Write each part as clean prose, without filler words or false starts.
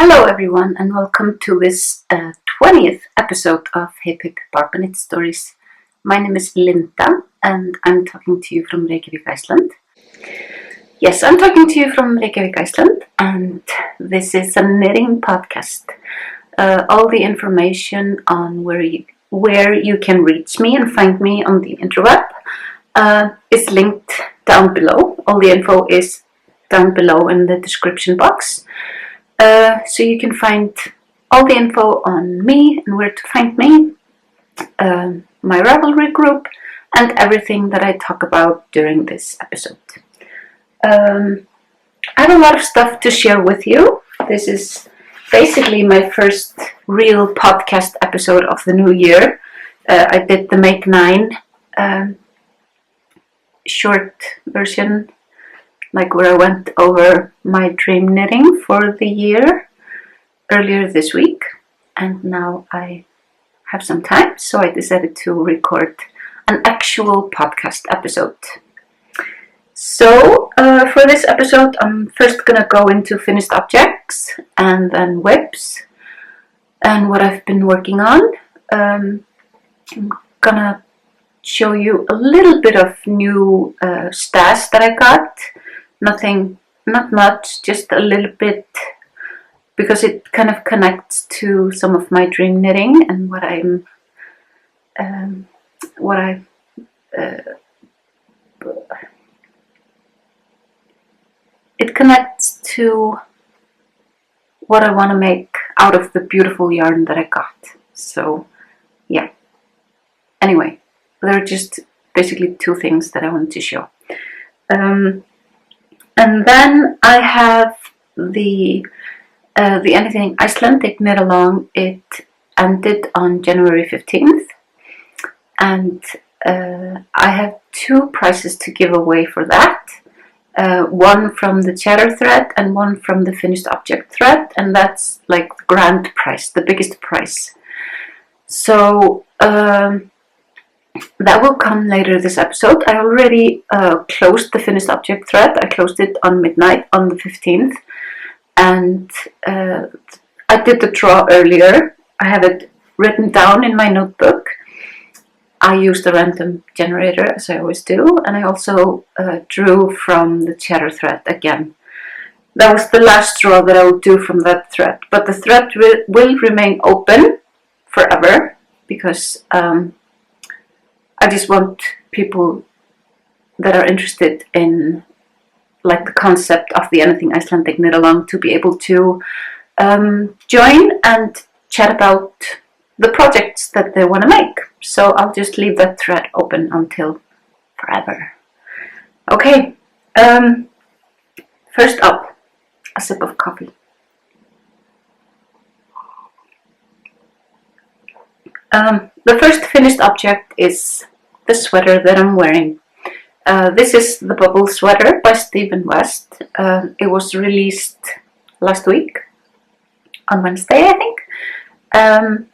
Hello everyone and welcome to this 20th episode of HipHipBarbaKnitStories. My name is Linda and I'm talking to you from Reykjavik, Iceland. Yes, I'm talking to you from Reykjavik, Iceland, and this is a knitting podcast. All the information on where you can reach me and find me on the interweb is linked down below. All the info is down below in the description box. So you can find all the info on me and where to find me, my Ravelry group, and everything that I talk about during this episode. I have a lot of stuff to share with you. This is basically my first real podcast episode of the new year. I did the Make 9 short version, like where I went over my dream knitting for the year earlier this week, and now I have some time, so I decided to record an actual podcast episode. So for this episode, I'm first gonna go into finished objects and then whips and what I've been working on. I'm gonna show you a little bit of new stas that I got. Not much, just a little bit, because it kind of connects to some of my dream knitting and it connects to what I want to make out of the beautiful yarn that I got. So yeah, anyway, there are just basically two things that I wanted to show. And then I have the Anything Icelandic knit along. It ended on January 15th, and I have two prizes to give away for that. One from the chatter thread and one from the finished object thread, and that's like the grand prize, the biggest prize. So that will come later this episode. I already closed the finished object thread. I closed it on midnight on the 15th, and I did the draw earlier. I have it written down in my notebook. I used a random generator, as I always do, and I also drew from the chatter thread again. That was the last draw that I will do from that thread, but the thread will remain open forever, because I just want people that are interested in like the concept of the Anything Icelandic knit along to be able to join and chat about the projects that they want to make. So I'll just leave that thread open until forever. Okay, first up, a sip of coffee. The first finished object is the sweater that I'm wearing. This is the Bubble Sweater by Stephen West. It was released last week on Wednesday, I think.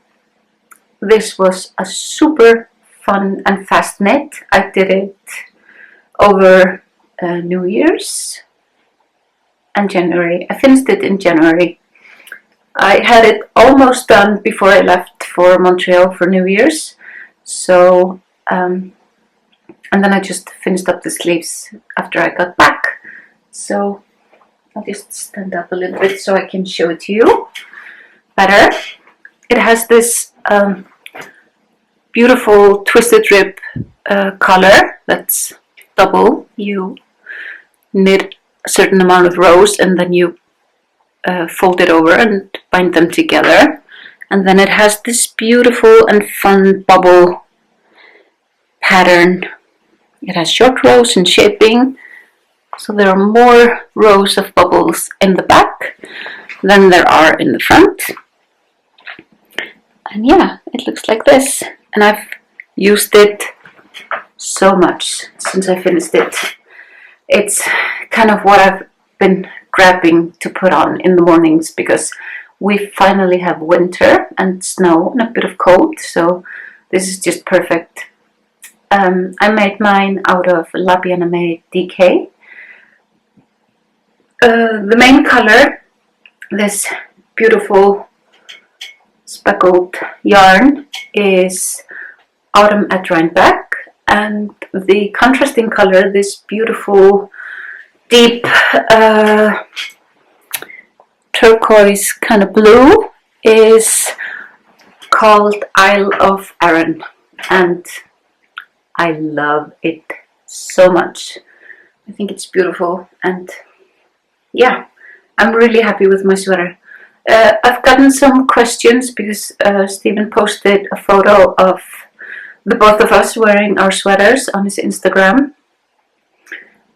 This was a super fun and fast knit. I did it over New Year's and January. I finished it in January. I had it almost done before I left for Montreal for New Year's. So and then I just finished up the sleeves after I got back. So I'll just stand up a little bit so I can show it to you better. It has this beautiful twisted rib collar that's double. You knit a certain amount of rows and then you fold it over and bind them together. And then it has this beautiful and fun bubble pattern. It has short rows and shaping, so there are more rows of bubbles in the back than there are in the front. And yeah, it looks like this. And I've used it so much since I finished it. It's kind of what I've been grabbing to put on in the mornings, because we finally have winter and snow and a bit of cold, so this is just perfect. I made mine out of Labianame DK. The main color, this beautiful speckled yarn is Autumn at Rhinebeck, and the contrasting color, this beautiful deep turquoise kind of blue, is called Isle of Arran, and I love it so much. I think it's beautiful, and yeah, I'm really happy with my sweater. I've gotten some questions because Stephen posted a photo of the both of us wearing our sweaters on his Instagram,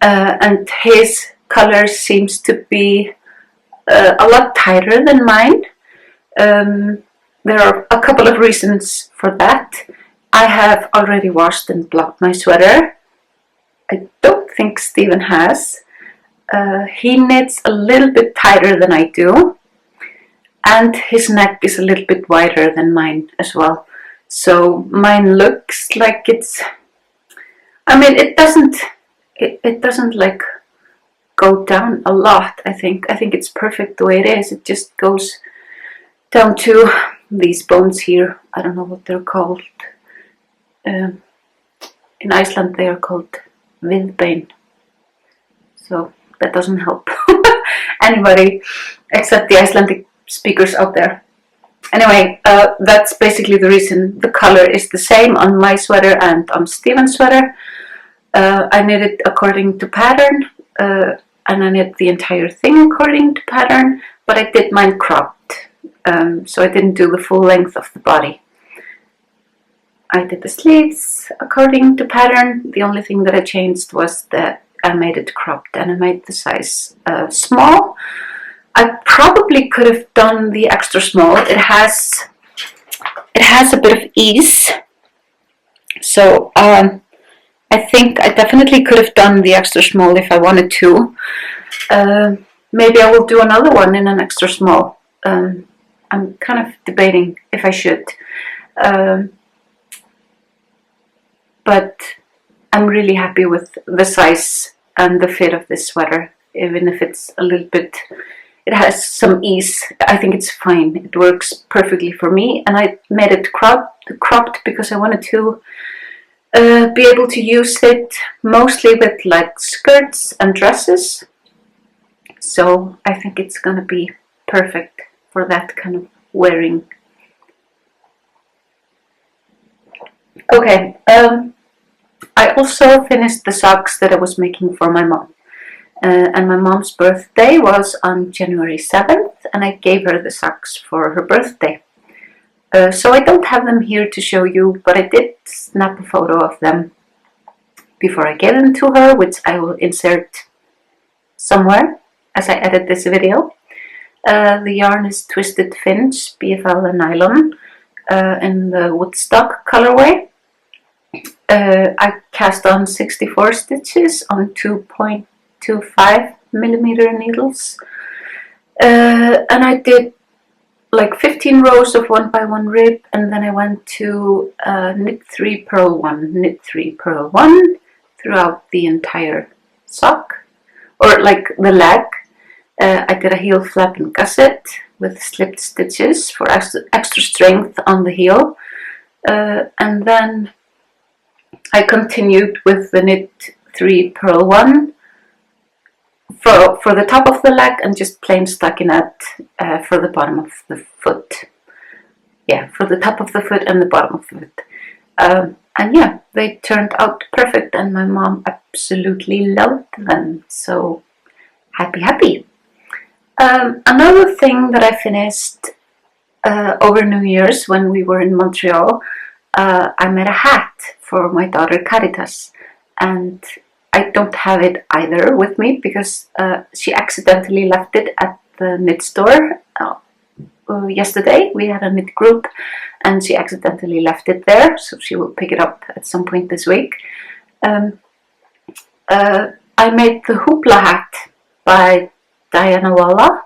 and his color seems to be a lot tighter than mine. There are a couple of reasons for that. I have already washed and blocked my sweater. I don't think Stephen has. He knits a little bit tighter than I do, and his neck is a little bit wider than mine as well. So mine looks like it's, I mean, it doesn't like go down a lot. I think it's perfect the way it is. It just goes down to these bones here. I don't know what they're called. In Iceland they are called viðbein. So that doesn't help anybody except the Icelandic speakers out there. Anyway, that's basically the reason. The color is the same on my sweater and on Stephen's sweater. I knit it according to pattern, and I knit the entire thing according to pattern, but I did mine cropped, so I didn't do the full length of the body. I did the sleeves according to pattern. The only thing that I changed was that I made it cropped, and I made the size small. I probably could have done the extra small. It has a bit of ease, so I think I definitely could have done the extra small if I wanted to. Maybe I will do another one in an extra small. I'm kind of debating if I should. But I'm really happy with the size and the fit of this sweater, even if it's a little bit, it has some ease. I think it's fine. It works perfectly for me, and I made it cropped because I wanted to be able to use it mostly with like skirts and dresses. So I think it's gonna be perfect for that kind of wearing. Okay, I also finished the socks that I was making for my mom. And my mom's birthday was on January 7th, and I gave her the socks for her birthday. So I don't have them here to show you, but I did snap a photo of them before I gave them to her, which I will insert somewhere as I edit this video. The yarn is Twisted Finch, BFL and nylon, in the Woodstock colorway. I cast on 64 stitches on 2.25 millimeter needles, and I did like 15 rows of 1x1 rib, and then I went to knit 3 purl 1, knit 3 purl 1 throughout the entire sock, or like the leg. I did a heel flap and gusset with slipped stitches for extra strength on the heel, and then I continued with the knit 3 purl 1 for the top of the leg, and just plain stockinette for the bottom of the foot. Yeah, for the top of the foot and the bottom of the foot. And yeah, they turned out perfect, and my mom absolutely loved them. So happy. Another thing that I finished over New Year's when we were in Montreal, I made a hat for my daughter Caritas, and I don't have it either with me because she accidentally left it at the knit store yesterday. We had a knit group and she accidentally left it there, so she will pick it up at some point this week. I made the hoopla hat by Diana Walla,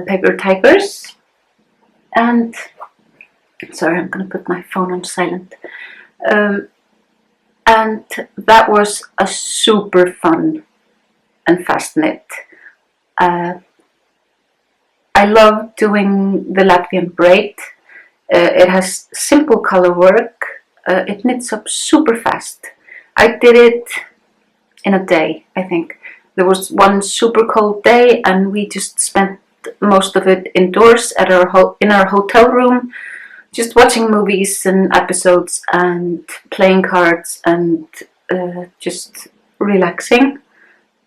Paper Tigers, and sorry, I'm going to put my phone on silent. And that was a super fun and fast knit. I I love doing the Latvian braid. It has simple color work. It knits up super fast. I did it in a day, I think. There was one super cold day and we just spent most of it indoors at in our hotel room, just watching movies and episodes and playing cards and just relaxing.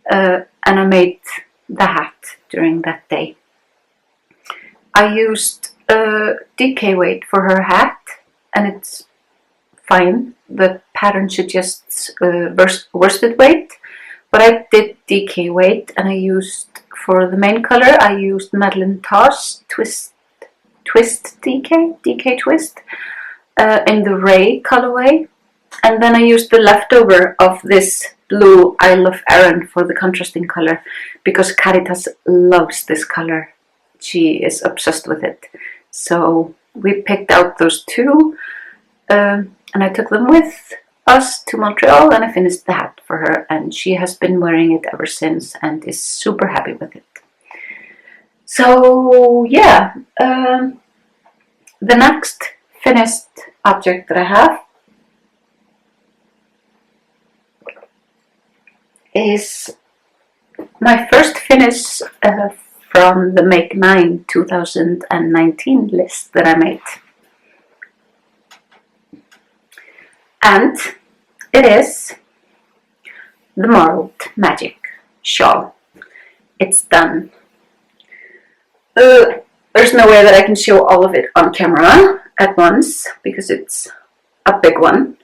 And I made the hat during that day. I used DK weight for her hat, and it's fine. The pattern suggests worsted weight, but I did DK weight, and I used, for the main color, I used Madeline Tosh Twist DK Twist in the Ray colorway, and then I used the leftover of this blue Isle of Arran for the contrasting color, because Caritas loves this color. She is obsessed with it. So we picked out those two, and I took them with us to Montreal, and I finished the hat for her, and she has been wearing it ever since and is super happy with it. So yeah, the next finished object that I have is my first finish from the Make 9 2019 list that I made. And it is the Marled Magic shawl. It's done. There's no way that I can show all of it on camera at once because it's a big one.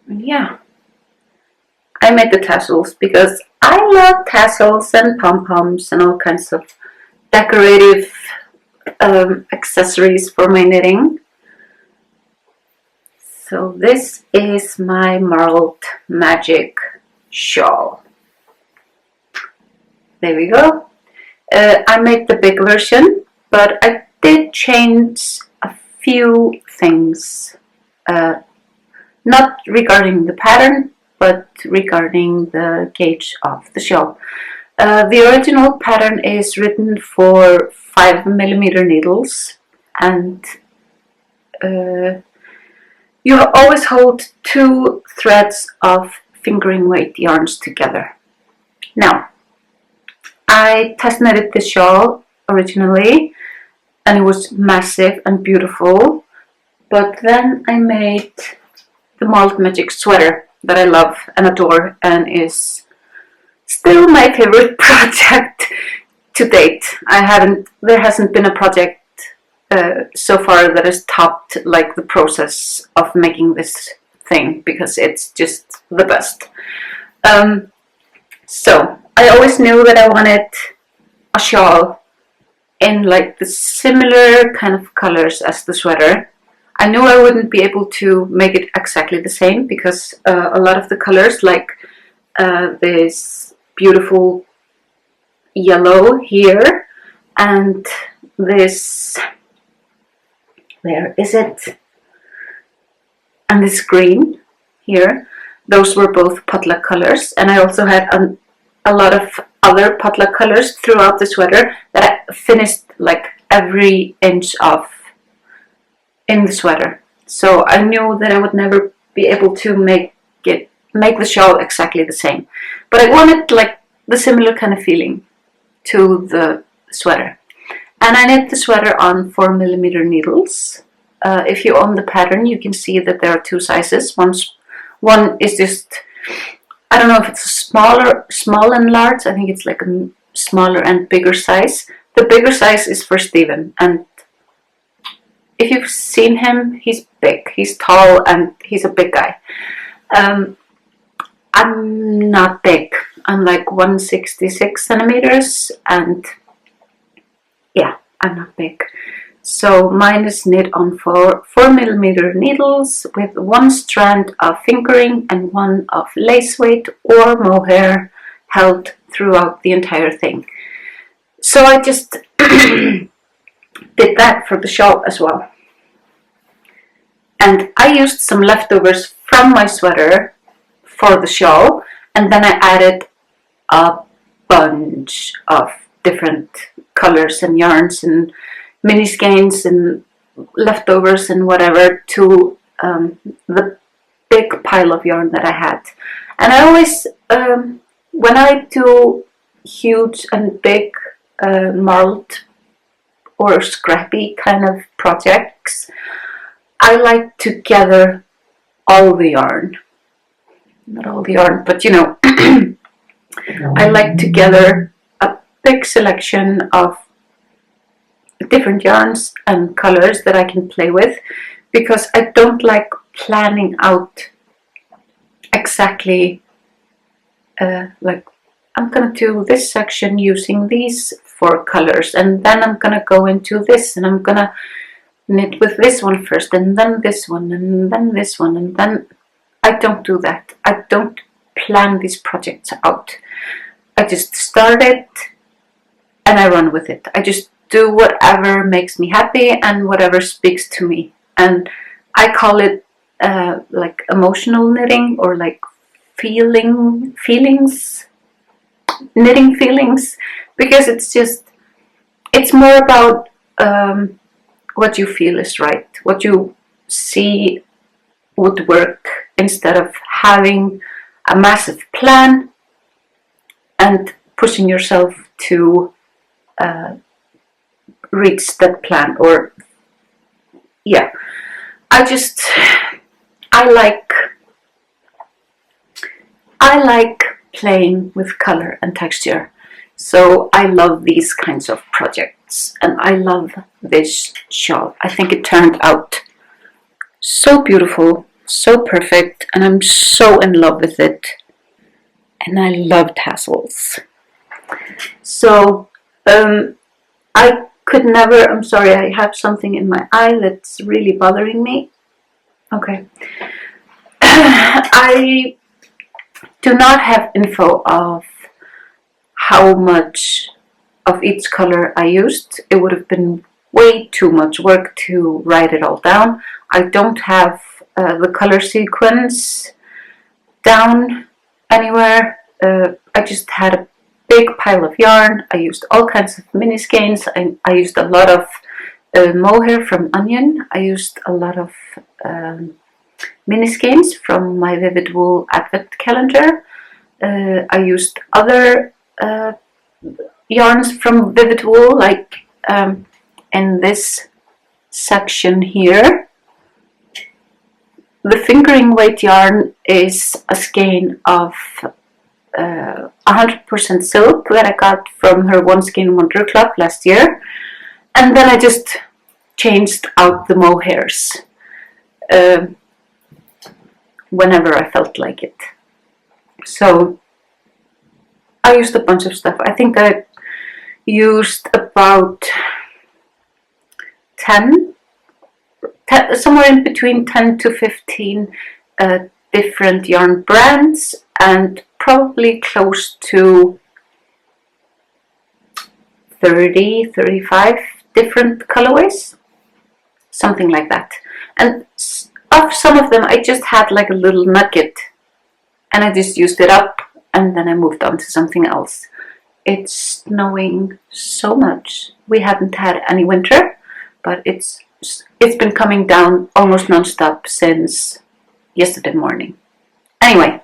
Yeah, I made the tassels because I love tassels and pom-poms and all kinds of decorative accessories for my knitting. So this is my Marled Magic shawl. There we go. I made the big version, but I did change a few things. Not regarding the pattern, but regarding the gauge of the shawl. The original pattern is written for 5mm needles, and you always hold 2 threads of fingering weight yarns together. Now, I test knitted the shawl originally, and it was massive and beautiful, but then I made the Marled Magic sweater that I love and adore and is still my favorite project to date. There hasn't been a project so far that has topped like the process of making this thing, because it's just the best. So I always knew that I wanted a shawl in like the similar kind of colors as the sweater. I knew I wouldn't be able to make it exactly the same because a lot of the colors, like this beautiful yellow here and this, where is it? And this green here, those were both potluck colors, and I also had a lot of other potluck colors throughout the sweater that I finished like every inch of in the sweater. So I knew that I would never be able to make the shawl exactly the same, but I wanted like the similar kind of feeling to the sweater. And I knit the sweater on 4mm needles. If you own the pattern, you can see that there are 2 sizes. One is just, I don't know if it's a small and large. I think it's like a smaller and bigger size. The bigger size is for Steven, and if you've seen him, he's big. He's tall and he's a big guy. I'm not big. I'm like 166 centimeters, and yeah, I'm not big. So mine is knit on 4mm needles with 1 strand of fingering and 1 of lace weight or mohair held throughout the entire thing. So I just did that for the shawl as well. And I used some leftovers from my sweater for the shawl, and then I added a bunch of different colors and yarns and mini skeins and leftovers and whatever to the big pile of yarn that I had. And I always, when I do huge and big marled or scrappy kind of projects, I like to gather all the yarn. Not all the yarn, but you know, I like to gather a big selection of different yarns and colors that I can play with, because I don't like planning out exactly like I'm gonna do this section using these 4 colors, and then I'm gonna go into this and I'm gonna knit with this one first, and then this one, and then this one, and then I don't do that. I don't plan these projects out. I just start it and I run with it. I just do whatever makes me happy and whatever speaks to me, and I call it like emotional knitting, or like knitting feelings, because it's more about what you feel is right, what you see would work, instead of having a massive plan and pushing yourself to reach that plan. Or yeah, I like playing with color and texture, so I love these kinds of projects, and I love this shawl. I think it turned out so beautiful, so perfect, and I'm so in love with it, and I love tassels. So I could never, I'm sorry, I have something in my eye that's really bothering me. Okay. I do not have info of how much of each color I used. It would have been way too much work to write it all down. I don't have the color sequence down anywhere. I just had a big pile of yarn. I used all kinds of mini skeins. I used a lot of mohair from Onion. I used a lot of mini skeins from my Vivid Wool Advent calendar. I used other yarns from Vivid Wool, like in this section here. The fingering weight yarn is a skein of 100% silk that I got from her One Skein Wonder Club last year, and then I just changed out the mohairs whenever I felt like it. So I used a bunch of stuff. I think I used about 10, somewhere in between 10 to 15 different yarn brands, and probably close to 35 different colorways, something like that. And of some of them I just had like a little nugget, and I just used it up, and then I moved on to something else. It's snowing so much. We haven't had any winter, but it's been coming down almost non-stop since yesterday morning. Anyway,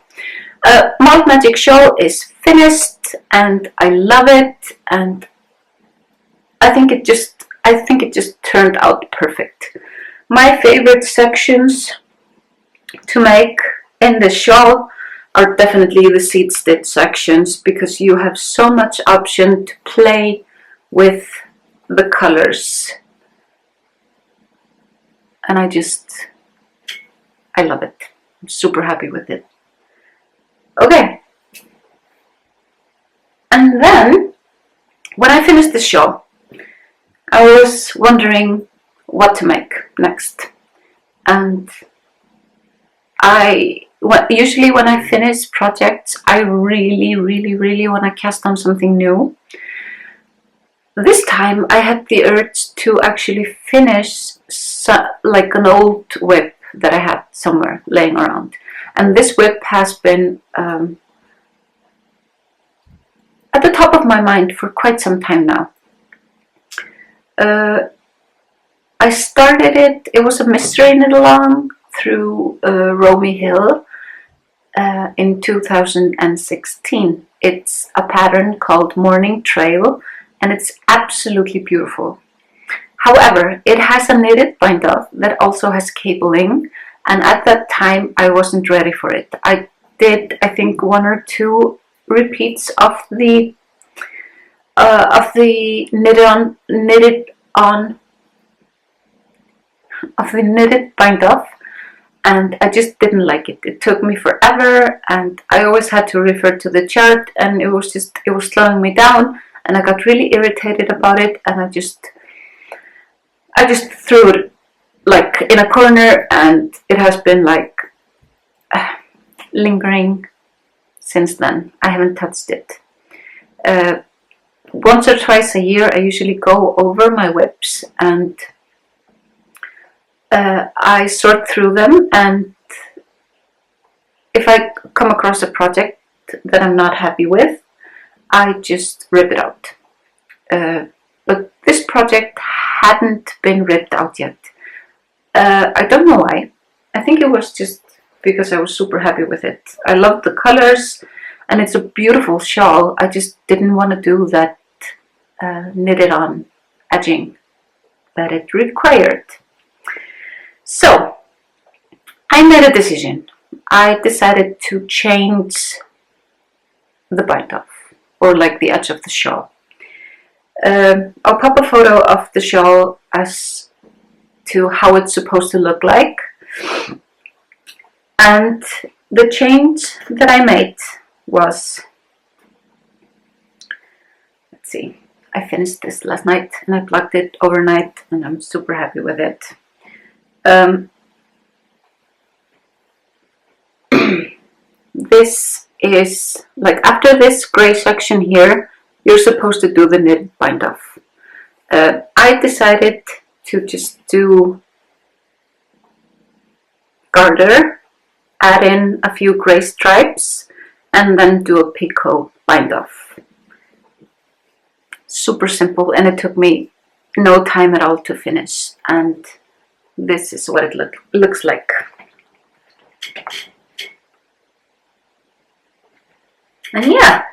Malt Magic Shawl is finished, and I love it, and I think it just turned out perfect. My favorite sections to make in the shawl are definitely the seed stitch sections, because you have so much option to play with the colors, and I love it. I'm super happy with it. Okay, and then when I finished the shawl, I was wondering what to make next, and usually when I finish projects, I really want to cast on something new. This time I had the urge to actually finish like an old whip that I had somewhere laying around. And this whip has been at the top of my mind for quite some time now. I started it was a mystery knit along through Romy Hill in 2016. It's a pattern called Morning Trail, and it's absolutely beautiful. However, it has a knitted bind off that also has cabling, and at that time I wasn't ready for it. I did, I think, 1 or 2 repeats of the knitted bind off, and I just didn't like it. It took me forever, and I always had to refer to the chart, and it was slowing me down, and I got really irritated about it, and I just threw it like in a corner, and it has been like lingering since then. I haven't touched it. Once or twice a year I usually go over my whips and I sort through them, and if I come across a project that I'm not happy with, I just rip it out. But this project hadn't been ripped out yet. I don't know why. I think it was just because I was super happy with it. I love the colors, and it's a beautiful shawl. I just didn't want to do that knitted on edging that it required. So I made a decision. I decided to change the bind off, or like the edge of the shawl. I'll pop a photo of the shawl as to how it's supposed to look like. And the change that I made was, let's see, I finished this last night and I plugged it overnight, and I'm super happy with it. This is like, after this gray section here, you're supposed to do the knit bind off. I decided to just do garter, add in a few gray stripes, and then do a picot bind off. Super simple, and it took me no time at all to finish, and this is what it looks like. And yeah,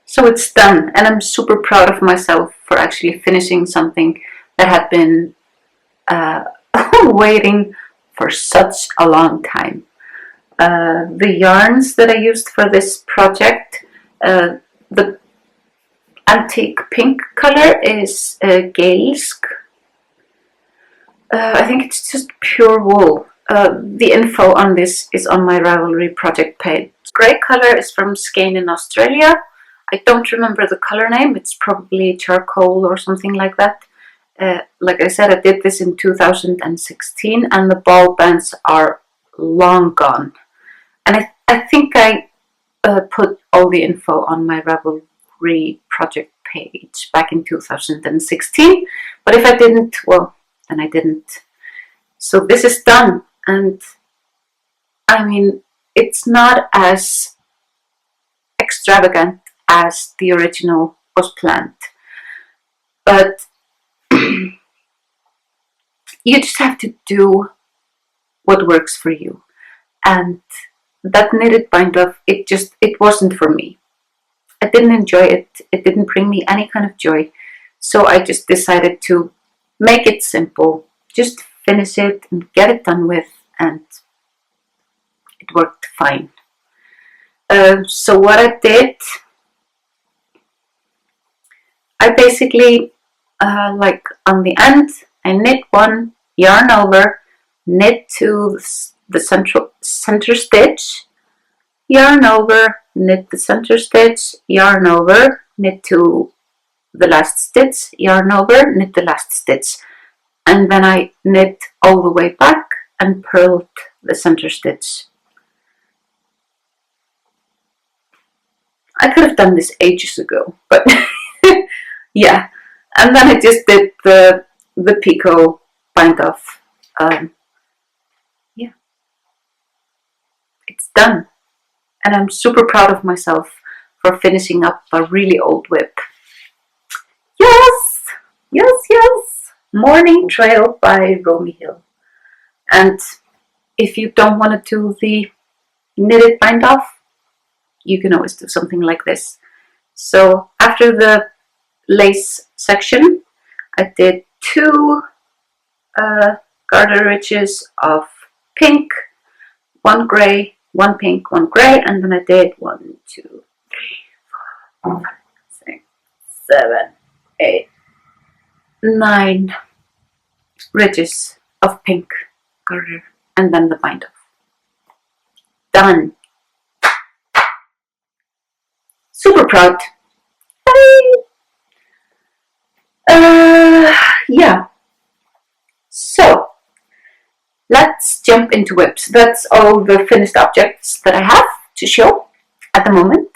so it's done, and I'm super proud of myself for actually finishing something that had been waiting for such a long time. The yarns that I used for this project, the antique pink color is Gaelsk. I think it's just pure wool. The info on this is on my Ravelry project page. Grey color is from Skane in Australia. I don't remember the color name. It's probably charcoal or something like that. Like I said, I did this in 2016, and the ball bands are long gone. And I think I put all the info on my Ravelry project page back in 2016. But if I didn't, well, then I didn't. So this is done, and I mean, it's not as extravagant as the original was planned, but you just have to do what works for you. And that knitted bind off, it wasn't for me. I didn't enjoy it. It didn't bring me any kind of joy. So I just decided to make it simple, just finish it and get it done with, and it worked fine. So what I did, I basically, like on the end, I knit one, yarn over, knit to the center stitch, yarn over, knit the center stitch, yarn over, knit to the last stitch, yarn over, knit the last stitch, and then I knit all the way back and purled the center stitch. I could have done this ages ago, but yeah. And then I just did the picot bind off. Yeah. done. And I'm super proud of myself for finishing up a really old whip. Yes! Yes, yes! Morning Trail by Romy Hill. And if you don't want to do the knitted bind off, you can always do something like this. So after the lace section, I did 2 garter ridges of pink, 1 gray, 1 pink, 1 gray, and then I did 1, 2, 3, 4, 5, 6, 7, 8, 9 ridges of pink garter, and then the bind off. Done. Super proud. Yeah. So let's jump into whips. That's all the finished objects that I have to show at the moment.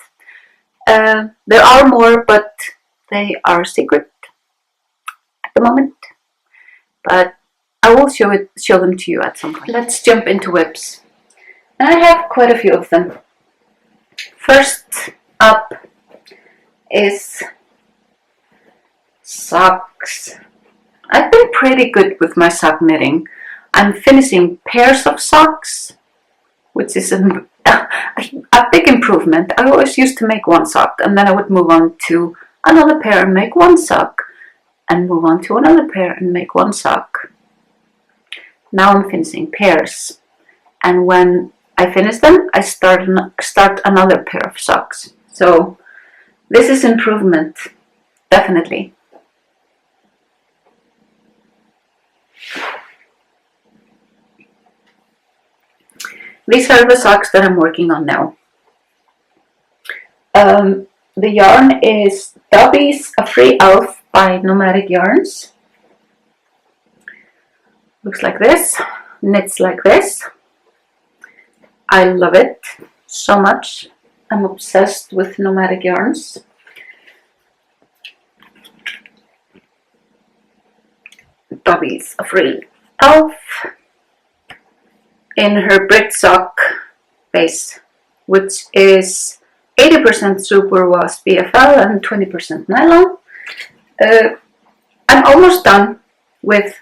There are more, but they are secret at the moment. But I will show them to you at some point. Let's jump into whips. And I have quite a few of them. First up is socks. I've been pretty good with my sock knitting. I'm finishing pairs of socks, which is a big improvement. I always used to make 1 sock, and then I would move on to another pair and make 1 sock, and move on to another pair and make 1 sock. Now I'm finishing pairs, and when I finish them, I start another pair of socks. So this is improvement, definitely. These are the socks that I'm working on now. The yarn is Dobby's A Free Elf by Nomadic Yarns. Looks like this, knits like this. I love it so much. I'm obsessed with Nomadic Yarns. Dobby's A Free Elf in her Brit sock base, which is 80% superwash BFL and 20% nylon. I'm almost done with,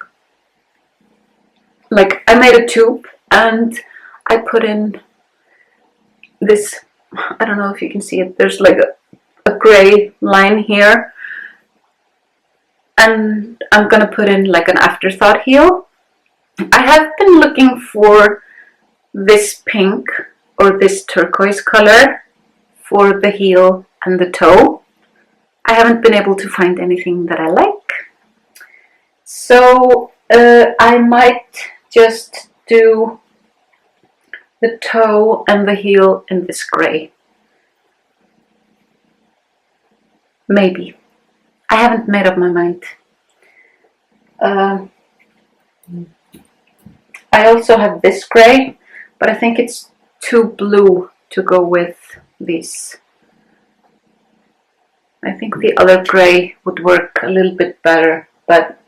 like, I made a tube and I put in this, I don't know if you can see it, there's like a gray line here, and I'm gonna put in like an afterthought heel. I have been looking for this pink or this turquoise color for the heel and the toe. I haven't been able to find anything that I like, so I might just do the toe and the heel in this gray. Maybe. I haven't made up my mind. I also have this gray, but I think it's too blue to go with these. I think the other gray would work a little bit better, but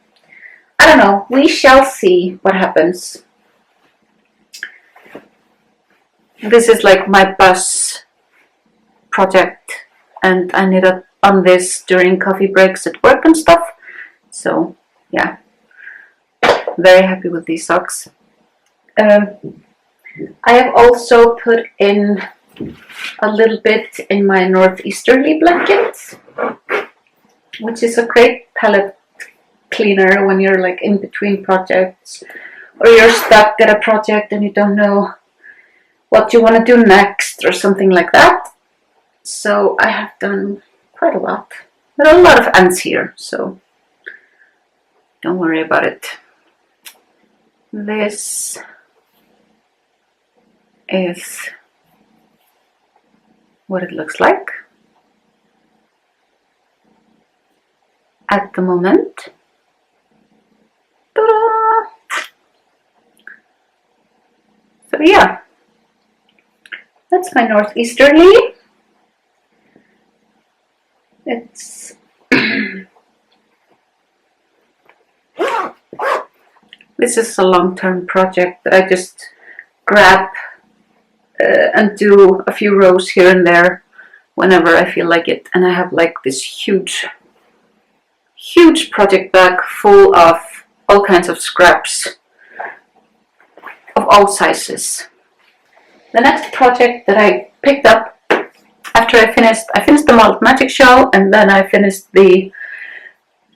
I don't know. We shall see what happens. This is like my bus project, and I knit up on this during coffee breaks at work and stuff. So yeah, very happy with these socks. I have also put in a little bit in my northeasterly blanket, which is a great palette cleaner when you're like in between projects, or you're stuck at a project and you don't know what you want to do next or something like that. So I have done quite a lot. There are a lot of ends here, so don't worry about it. This is what it looks like at the moment. Ta-da! So yeah, that's my northeasterly. It's this is a long-term project that I just grab and do a few rows here and there whenever I feel like it. And I have like this huge project bag full of all kinds of scraps of all sizes. The next project that I picked up after I finished the Malt Magic shawl, and then I finished the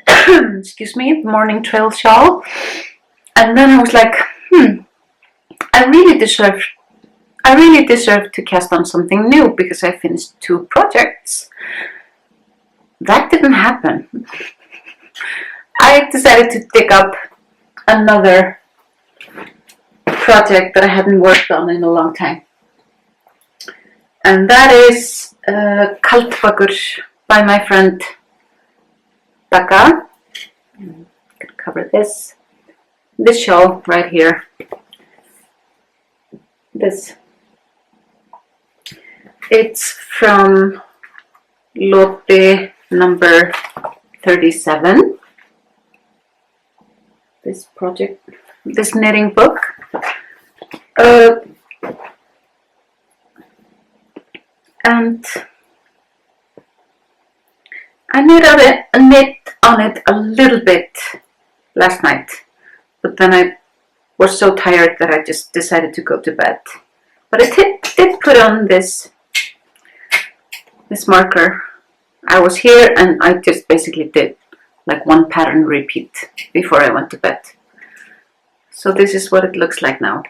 excuse me, Morning Trail shawl, and then I was like, I really deserve to cast on something new because I finished 2 projects. That didn't happen. I decided to dig up another project that I hadn't worked on in a long time, and that is Kaldbakur by my friend Becca. I'm gonna cover this shawl right here. It's from Lotte number 37. This project, this knitting book. And I knit on it a little bit last night, but then I was so tired that I just decided to go to bed. But I did put on this marker. I was here and I just basically did like 1 pattern repeat before I went to bed. So this is what it looks like now.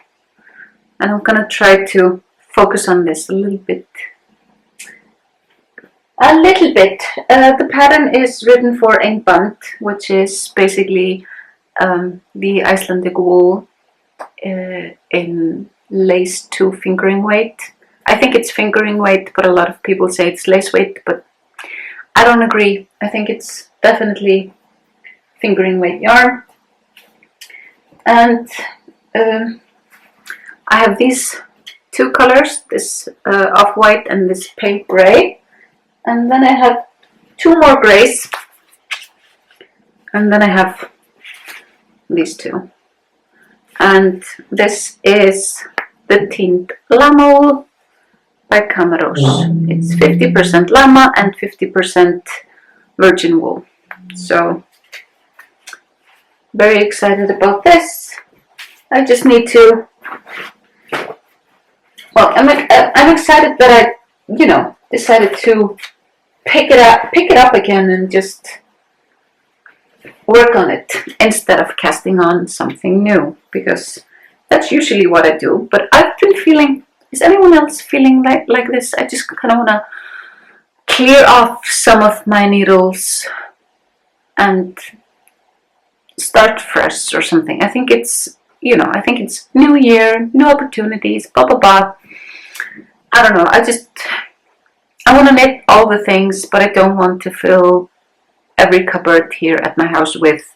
And I'm gonna try to focus on this a little bit. The pattern is written for Einband, which is basically the Icelandic wool in lace to fingering weight. I think it's fingering weight, but a lot of people say it's lace weight, but I don't agree. I think it's definitely fingering weight yarn. And I have these 2 colors, this off-white and this pink gray. And then I have 2 more grays. And then I have these 2. And this is the Tint Llama wool by Camaros. It's 50% llama and 50% virgin wool. So, very excited about this. I just need to, well, I'm excited that I, decided to pick it up again and just work on it instead of casting on something new, because that's usually what I do. But I've been feeling, is anyone else feeling like this? I just kind of want to clear off some of my needles and start fresh or something. I think it's, I think it's new year, new opportunities, blah, blah, blah. I don't know. I want to knit all the things, but I don't want to fill every cupboard here at my house with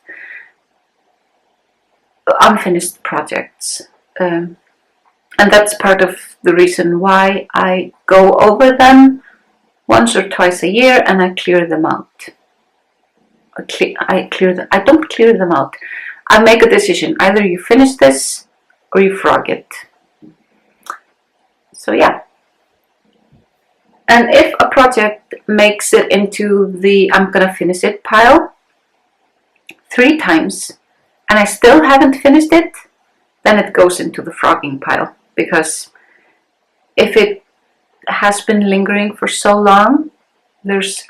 unfinished projects. And that's part of the reason why I go over them once or twice a year and I clear them out. I don't clear them out. I make a decision. Either you finish this or you frog it. So yeah. And if a project makes it into the I'm gonna finish it pile 3 times and I still haven't finished it, then it goes into the frogging pile. Because if it has been lingering for so long, there's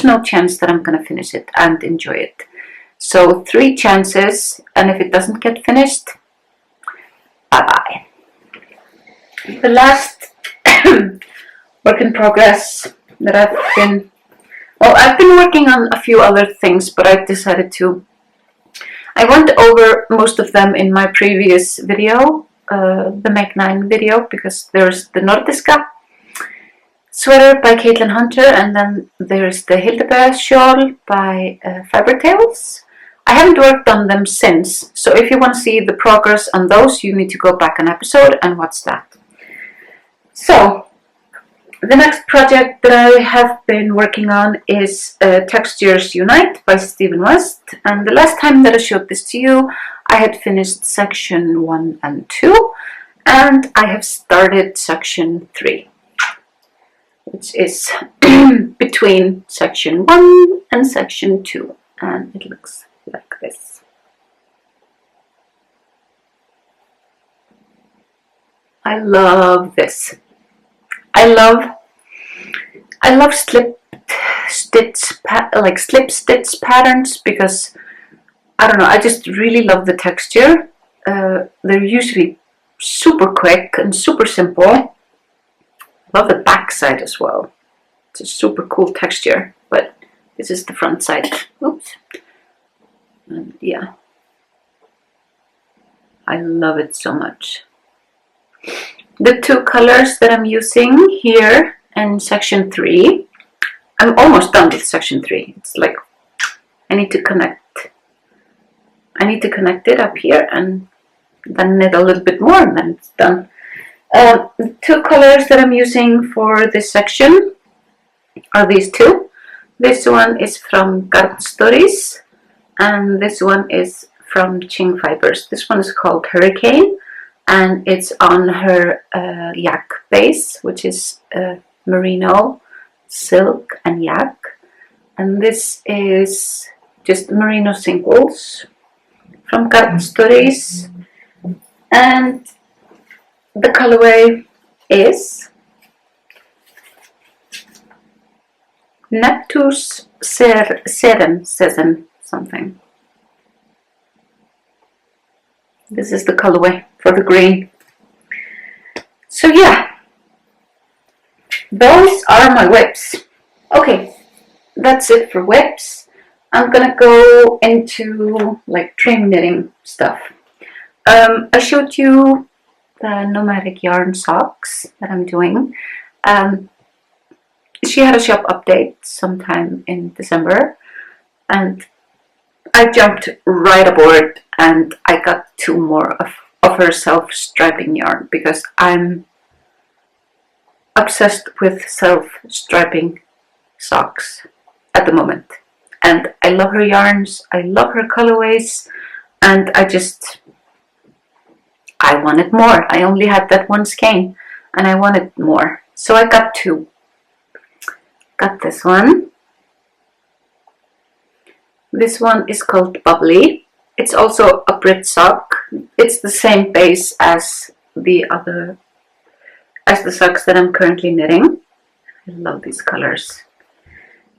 no chance that I'm gonna finish it and enjoy it. So 3 chances, and if it doesn't get finished, bye-bye. The last work in progress that I've been working on a few other things, but I decided I went over most of them in my previous video, the Make 9 video, because there's the Nordiska sweater by Caitlin Hunter, and then there's the Hildebæ shawl by Fiber Tales. I haven't worked on them since, so if you want to see the progress on those, you need to go back an episode and watch that. So, the next project that I have been working on is Textures Unite by Stephen West, and the last time that I showed this to you, I had finished section 1 and 2, And I have started section 3, which is between section 1 and section 2, and it looks like this. I love this. I love slip stitch patterns because I don't know, I just really love the texture. They're usually super quick and super simple. Love the back side as well. It's a super cool texture, but this is the front side. Oops. And yeah, I love it so much. The 2 colors that I'm using here in section 3, I'm almost done with section 3. It's like I need to connect it up here and then knit a little bit more, and then it's done. The 2 colors that I'm using for this section are these 2. This one is from HipHipBarbaKnitStories, and this one is from Ching Fibers. This one is called Hurricane, and it's on her yak base, which is merino, silk, and yak. And this is just merino singles from HipHipBarbaKnitStories, and the colorway is Neptus Seren something. This is the colorway for the green. So yeah, those are my whips. Okay, that's it for whips. I'm gonna go into like trim knitting stuff. I showed you the nomadic yarn socks that I'm doing. She had a shop update sometime in December, and I jumped right aboard and I got 2 more of her self-striping yarn because I'm obsessed with self-striping socks at the moment. And I love her yarns, I love her colorways, and I wanted more. I only had that one skein and I wanted more. So I got 2. Got this one. This one is called Bubbly. It's also a Brit sock. It's the same base as the socks that I'm currently knitting. I love these colors.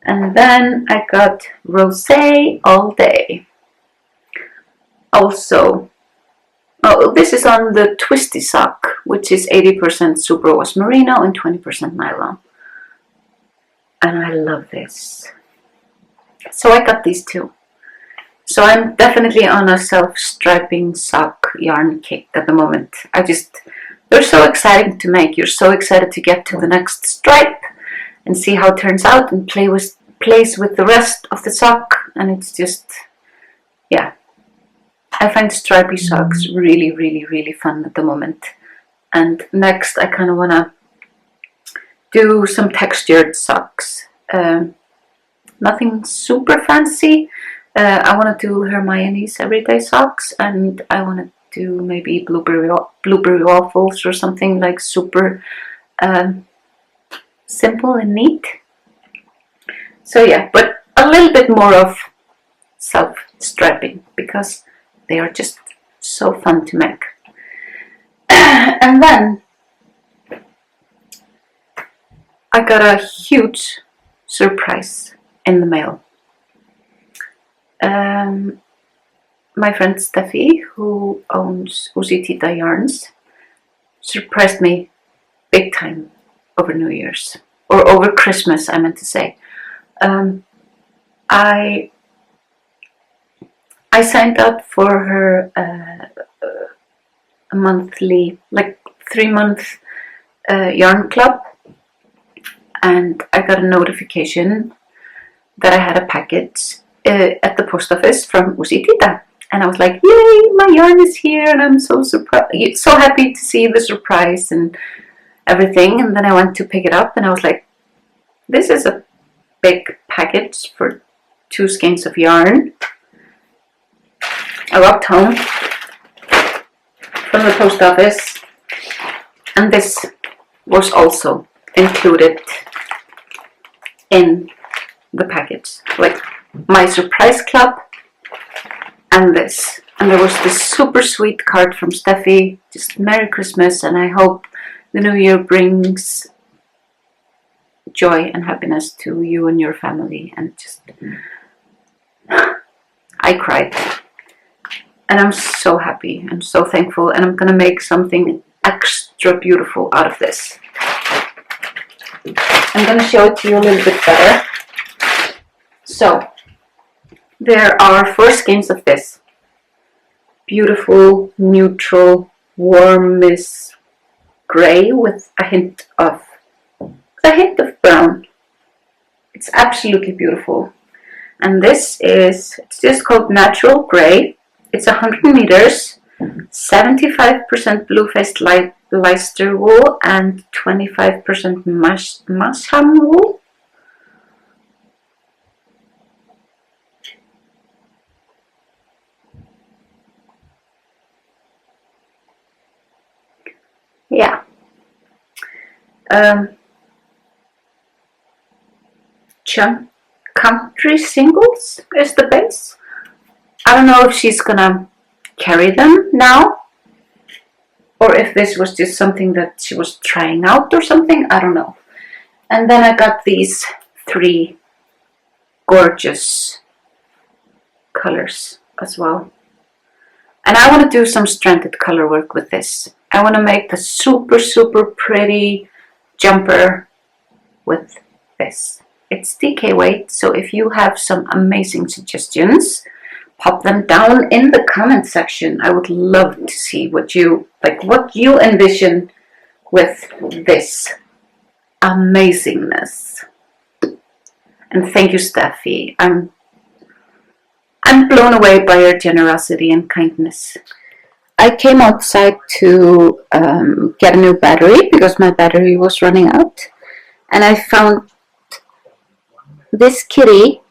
And then I got Rosé All Day. Also, oh, this is on the twisty sock, which is 80% superwash merino and 20% nylon. And I love this. So I got these 2. So I'm definitely on a self-striping sock yarn kick at the moment. They're so exciting to make. You're so excited to get to the next stripe and see how it turns out and plays with the rest of the sock. And it's just, yeah. I find stripy socks really, really, really fun at the moment. And next I kind of want to do some textured socks. Nothing super fancy. I want to do Hermione's everyday socks, and I want to do maybe blueberry waffles or something like super simple and neat. So yeah, but a little bit more of self-striping because they are just so fun to make. And then I got a huge surprise in the mail. My friend Steffi, who owns Usitita Yarns, surprised me big time over New Year's, or over Christmas, I meant to say. I signed up for her a monthly, like 3-month yarn club, and I got a notification that I had a package at the post office from Usitita. And I was like, yay, my yarn is here, and I'm so surprised, so happy to see the surprise and everything. And then I went to pick it up, and I was like, this is a big package for 2 skeins of yarn. I walked home from the post office, And this was also included in the package, like my surprise club and this. And there was this super sweet card from Steffi, just Merry Christmas, and I hope the new year brings joy and happiness to you and your family. And just, I cried. And I'm so happy, I'm so thankful, and I'm gonna make something extra beautiful out of this. I'm gonna show it to you a little bit better. So, there are 4 skeins of this. Beautiful, neutral, warmish gray with a hint of brown. It's absolutely beautiful. And this is, it's just called Natural Gray. It's 100 meters, 75% blue-faced Leicester wool and 25% Masham wool. Yeah. Country Singles is the base. I don't know if she's gonna carry them now, or if this was just something that she was trying out or something, I don't know. And then I got these 3 gorgeous colors as well. And I want to do some stranded color work with this. I want to make a super, super pretty jumper with this. It's DK weight, so if you have some amazing suggestions, pop them down in the comment section. I would love to see what you envision with this amazingness. And thank you, Steffi. I'm blown away by your generosity and kindness. I came outside to get a new battery because my battery was running out, and I found this kitty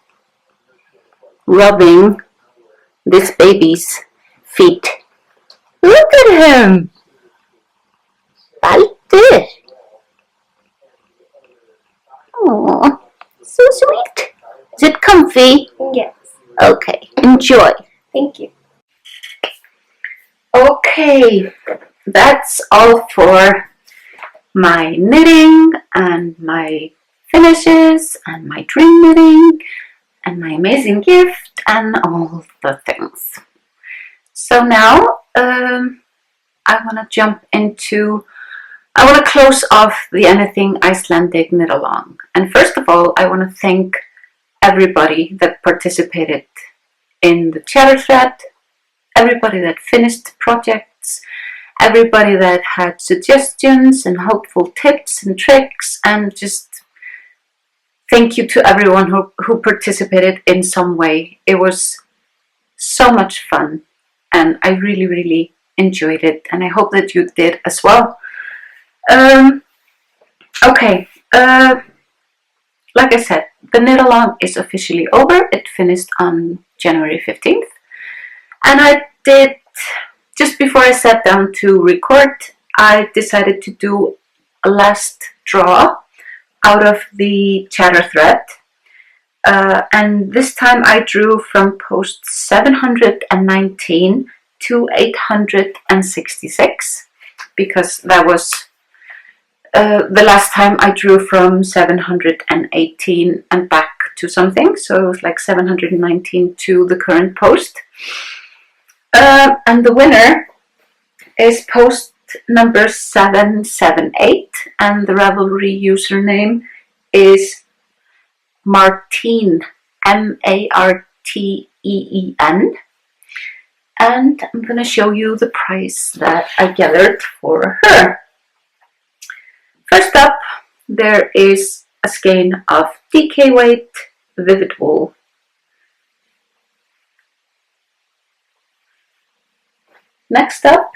rubbing this baby's feet. Look at him! Baldur! Oh, so sweet. Is it comfy? Yes. Okay, enjoy. Thank you. Okay, that's all for my knitting and my finishes and my dream knitting and my amazing gift and all the things. So now I want to close off the Anything Icelandic knit along. And first of all, I want to thank everybody that participated in the chatter thread, everybody that finished projects, everybody that had suggestions and helpful tips and tricks, and just thank you to everyone who participated in some way. It was so much fun and I really, really enjoyed it, and I hope that you did as well. Okay, like I said, the knit along is officially over. It finished on January 15th. And I did, just before I sat down to record, I decided to do a last draw out of the chatter thread. And this time I drew from post 719 to 866, because that was the last time I drew from 718 and back to something, so it was like 719 to the current post. And the winner is post number 778, and the Ravelry username is Marteen, Marteen. And I'm going to show you the prize that I gathered for her. First up, there is a skein of DK weight vivid wool. Next up,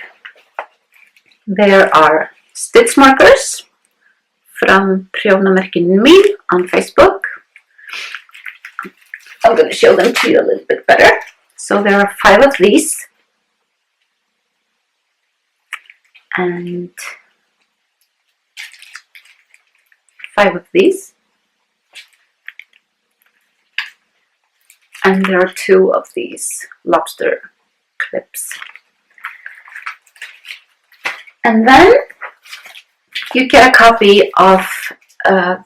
there are stitch markers from Prjónamerkin Mín on Facebook. I'm going to show them to you a little bit better. So there are 5 of these. And 5 of these. And there are 2 of these lobster clips. And then you get a copy of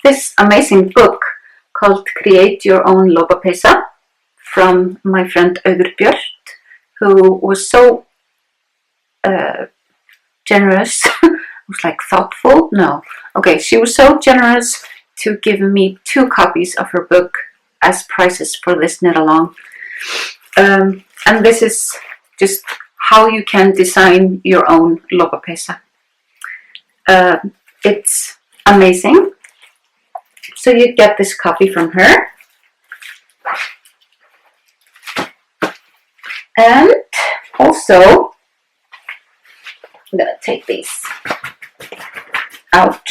this amazing book called Create Your Own Lopapeysa from my friend Auður Björt, who was so generous. Was like thoughtful? No. Okay, she was so generous to give me 2 copies of her book as prizes for this knit along. And this is just how you can design your own lopapeysa. It's amazing. So you get this copy from her. And also, I'm gonna take these out.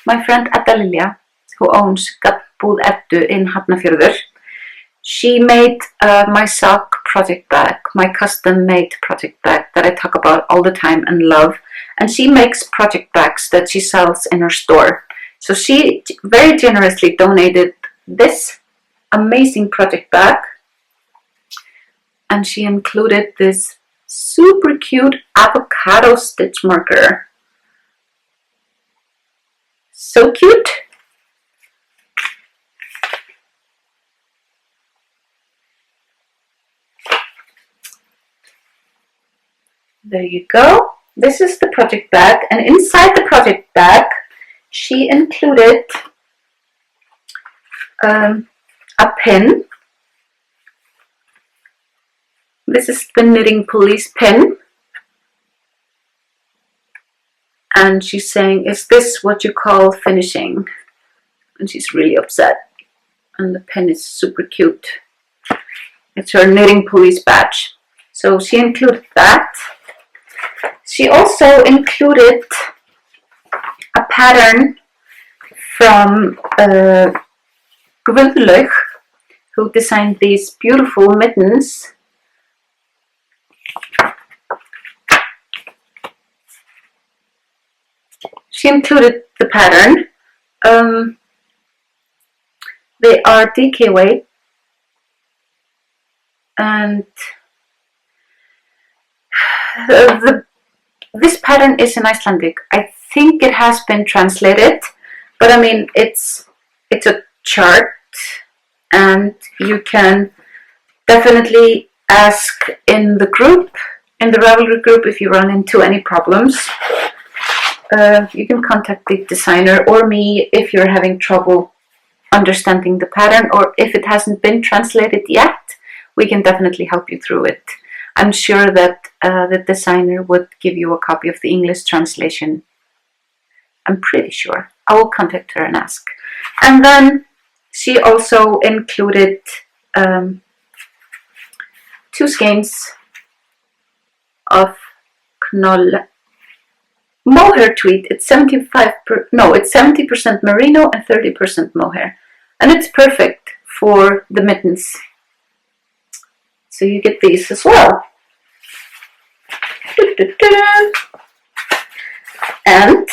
My friend Edda Lilja, who owns Gabbúð Eddu in Hafnarfjörður, she made my sock project bag, my custom made project bag that I talk about all the time and love. And she makes project bags that she sells in her store. So she very generously donated this amazing project bag. And she included this super cute avocado stitch marker. So cute. There you go. This is the project bag, and inside the project bag she included a pin. This is the Knitting Police pin. And she's saying, is this what you call finishing? And she's really upset. And the pin is super cute. It's her Knitting Police badge. So she included that. She also included a pattern from Guðlaug, who designed these beautiful mittens. She included the pattern. They are DK weight, and this pattern is in Icelandic. I think it has been translated, but I mean it's a chart, and you can definitely ask in the group, in the Ravelry group, if you run into any problems. You can contact the designer or me if you're having trouble understanding the pattern, or if it hasn't been translated yet, we can definitely help you through it. I'm sure that the designer would give you a copy of the English translation. I'm pretty sure. I will contact her and ask. And then she also included 2 skeins of knoll mohair tweed. It's 70% merino and 30% mohair, and it's perfect for the mittens. So you get these as well. And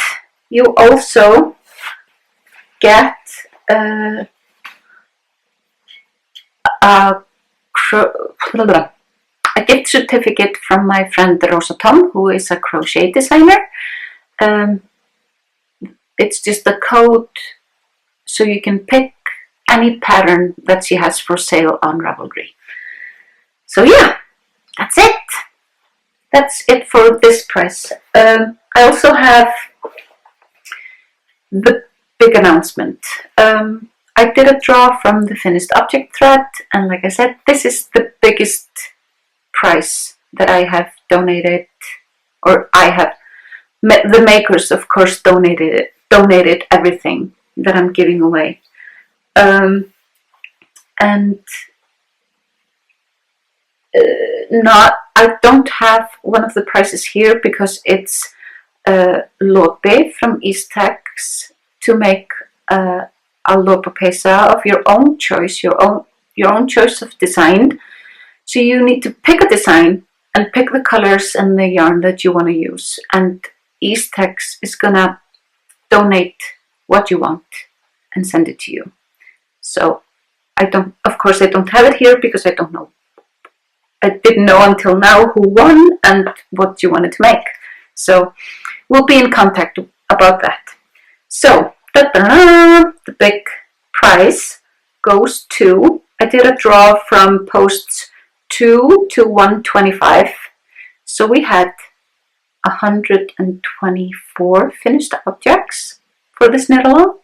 you also get a gift certificate from my friend Rosa Tom, who is a crochet designer. It's just a code, so you can pick any pattern that she has for sale on Ravelry. So yeah, that's it. That's it for this price. I also have the big announcement. I did a draw from the finished object thread, and like I said, this is the biggest price that I have donated, or the makers, of course, donated everything that I'm giving away. I don't have one of the prices here because it's Lope from Eastex to make a lopapeysa of your own choice, your own choice of design. So you need to pick a design and pick the colors and the yarn that you want to use. And Eastex is gonna donate what you want and send it to you. So of course I don't have it here because I don't know. I didn't know until now who won and what you wanted to make. So we'll be in contact about that. So the big prize goes to, I did a draw from posts 2 to 125. So we had 124 finished objects for this knit-along.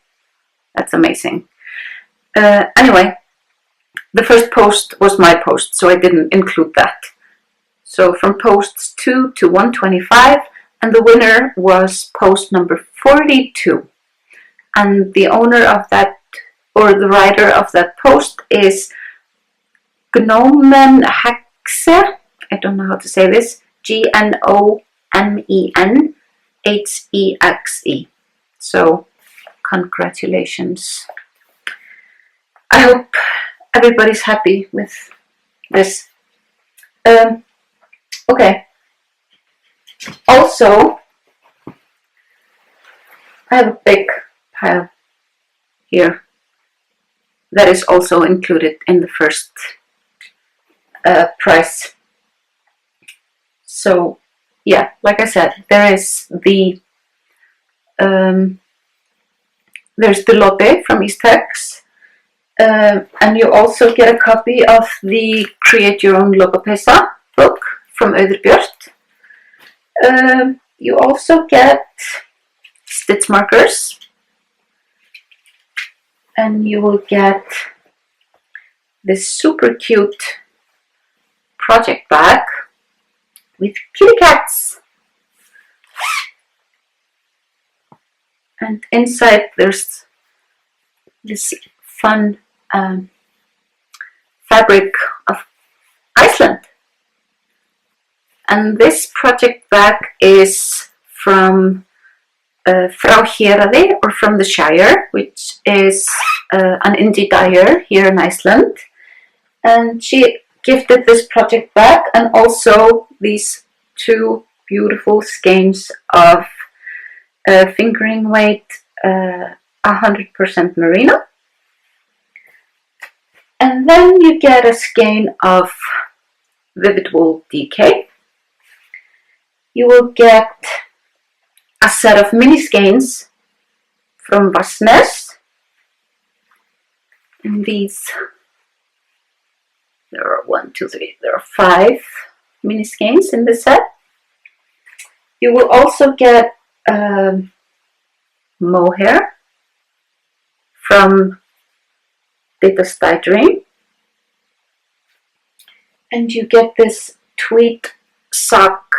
That's amazing. Anyway, the first post was my post, so I didn't include that. So from posts 2 to 125, and the winner was post number 42. And the owner of that, or the writer of that post, is Gnomenhexe. I don't know how to say this. Gnomenhexe. So congratulations. I hope everybody's happy with this. Okay. Also, I have a big pile here that is also included in the first prize. So yeah, like I said, there is there's the lotte from Eastex, and you also get a copy of the Create Your Own Lopapeysa book from Auður. You also get stitch markers, and you will get this super cute project bag with kitty cats. And inside there's this fun fabric of Iceland. And this project bag is from Frá Héraði, or from the Shire, which is an indie dyer here in Iceland. And she gifted this project bag and also these 2 beautiful skeins of fingering weight 100% merino. And then you get a skein of Vivid Wool DK. You will get a set of mini skeins from Vassnes. And these, there are 1, 2, 3, there are 5 mini skeins in this set. You will also get mohair from Dita Stydream. And you get this tweed sock,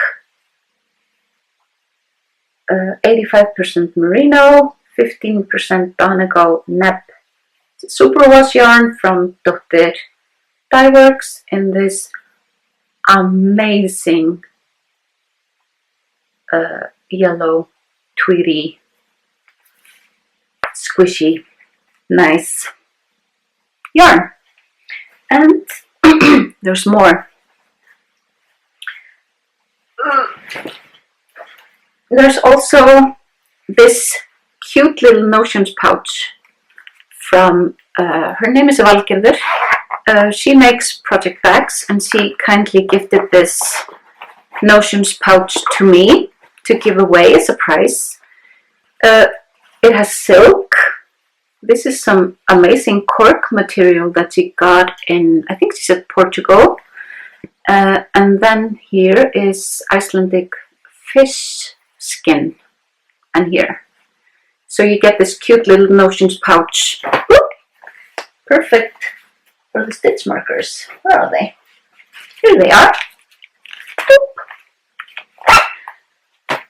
85% merino, 15% Donegal neb superwash yarn from Dr. Dyeworks in this amazing yellow, tweedy, squishy, nice yarn. And there's more. There's also this cute little notions pouch from, her name is Valgerður. She makes project bags, and she kindly gifted this notions pouch to me to give away as a prize. It has silk. This is some amazing cork material that she got in, I think she said Portugal. And then here is Icelandic fish skin, and here. So you get this cute little notions pouch. Whoop! Perfect for the stitch markers. Where are they? Here they are. Whoop!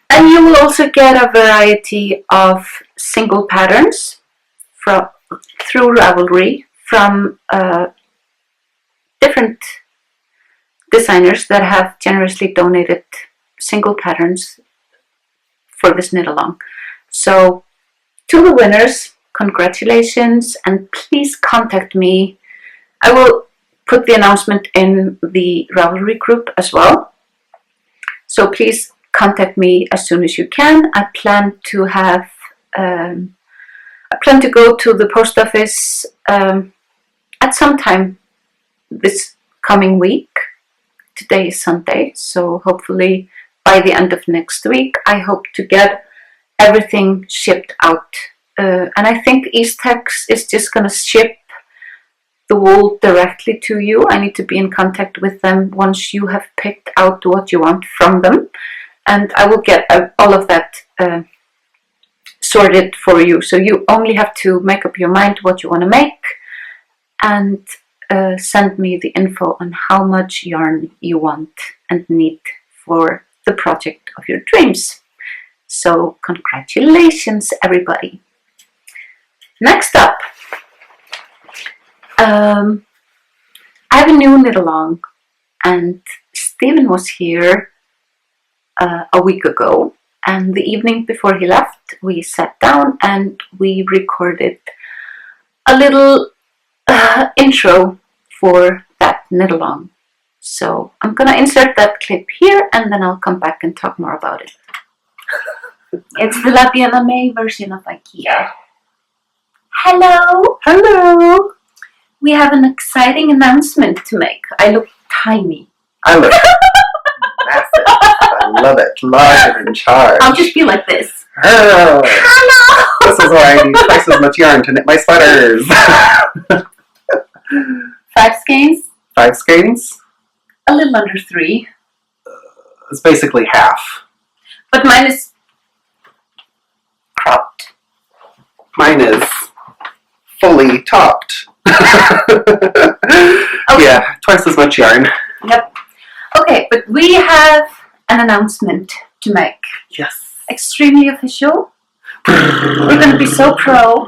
And you will also get a variety of single patterns through Ravelry from different designers that have generously donated single patterns for this knit along. So to the winners, congratulations, and please contact me. I will put the announcement in the Ravelry group as well. So please contact me as soon as you can. I plan to have I plan to go to the post office at some time this coming week. Today is Sunday, so hopefully by the end of next week I hope to get everything shipped out. And I think Eastex is just going to ship the wool directly to you. I need to be in contact with them once you have picked out what you want from them. And I will get all of that sorted for you. So you only have to make up your mind what you want to make and send me the info on how much yarn you want and need for the project of your dreams. So congratulations, everybody. Next up, I have a new knit-along, and Stephen was here a week ago, and the evening before he left we sat down and we recorded a little intro for that knit-along. So I'm gonna insert that clip here and then I'll come back and talk more about it. It's the La Bien Aimée version of IKEA. Hello! Hello! We have an exciting announcement to make. I look tiny. I look massive. I love it. Large and in charge. I'll just be like this. Oh. Hello! This is why I need twice as much yarn to knit my sweaters. 5 skeins? 5 skeins? A little under 3. It's basically half. But mine is cropped. Mine is fully topped. Okay. Yeah, twice as much yarn. Yep. Okay, but we have an announcement to make. Yes. Extremely official. We're going to be so pro.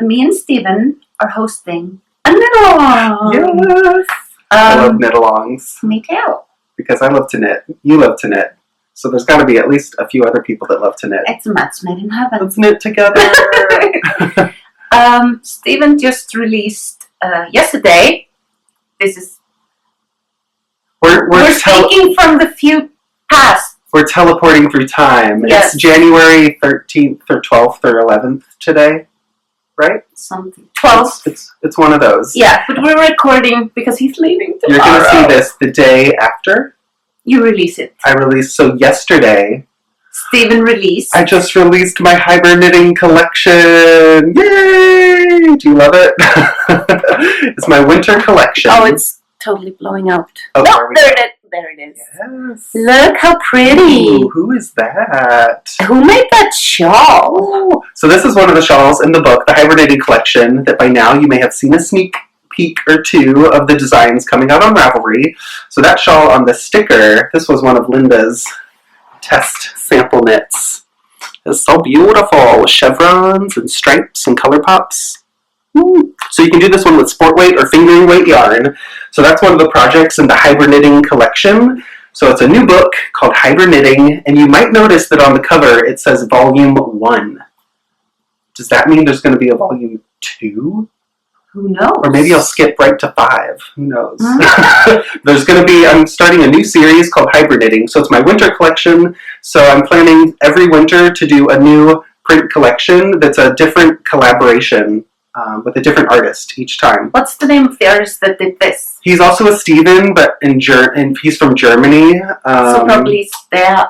Me and Stephen are hosting a knit-along. Yes. I love knit-alongs. Me too. Because I love to knit. You love to knit. So there's got to be at least a few other people that love to knit. It's a match made in heaven. Let's knit together. Stephen just released yesterday. This is we're speaking from the few past. We're teleporting through time. Yes. It's January 13th or 12th or 11th today, right? Something 12th. It's one of those. Yeah, but we're recording because he's leaving tomorrow. You're going to see this the day after. You release it. I released, so yesterday. Stephen released. I just released my Hibernating collection. Yay! Do you love it? It's my winter collection. Oh, it's totally blowing out. Oh, no, there it is. Yes. Look how pretty. Ooh, who is that? Who made that shawl? Ooh. So this is one of the shawls in the book, the Hibernating collection, that by now you may have seen a sneak peek or two of the designs coming out on Ravelry. So that shawl on the sticker, this was one of Linda's test sample knits. It's so beautiful with chevrons and stripes and color pops. Ooh. So you can do this one with sport weight or fingering weight yarn. So that's one of the projects in the Hibernating collection. So it's a new book called Hibernating, and you might notice that on the cover it says Volume 1. Does that mean there's going to be a Volume 2? Who knows? Or maybe I'll skip right to 5. Who knows? There's going to be, I'm starting a new series called Hibernating. So it's my winter collection. So I'm planning every winter to do a new print collection that's a different collaboration with a different artist each time. What's the name of the artist that did this? He's also a Steven, but he's from Germany. So probably Stefan.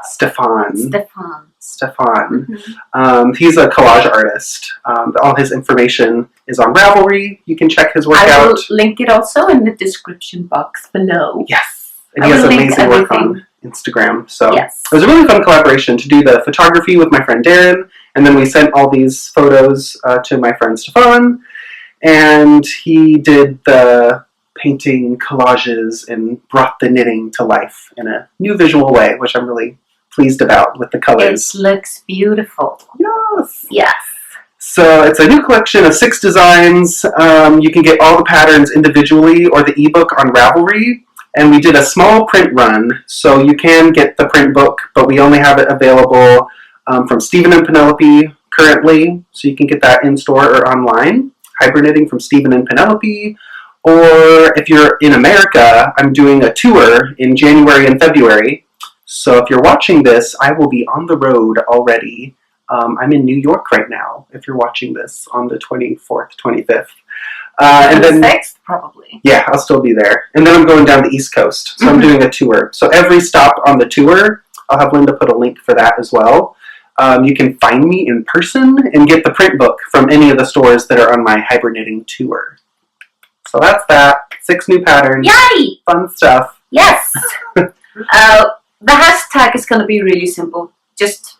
Stefan. Mm-hmm. He's a collage artist. All his information is on Ravelry. You can check his work out. I will link it also in the description box below. Yes. And he has amazing work on Instagram. So yes. It was a really fun collaboration to do the photography with my friend Darren. And then we sent all these photos to my friend Stefan. And he did the painting collages and brought the knitting to life in a new visual way, which I'm really pleased about with the colors. It looks beautiful. Yes. Yes. So it's a new collection of 6 designs. You can get all the patterns individually or the ebook on Ravelry. And we did a small print run, so you can get the print book, but we only have it available from Stephen and Penelope currently, so you can get that in store or online. Hibernating from Stephen and Penelope. Or if you're in America, I'm doing a tour in January and February. So if you're watching this, I will be on the road already I'm in New York right now, if you're watching this on the 24th, 25th. And then 6th, probably. Yeah, I'll still be there. And then I'm going down the East Coast. So I'm doing a tour. So every stop on the tour, I'll have Linda put a link for that as well. You can find me in person and get the print book from any of the stores that are on my Hibernating tour. So that's that. 6 new patterns. Yay! Fun stuff. Yes! The hashtag is going to be really simple. Just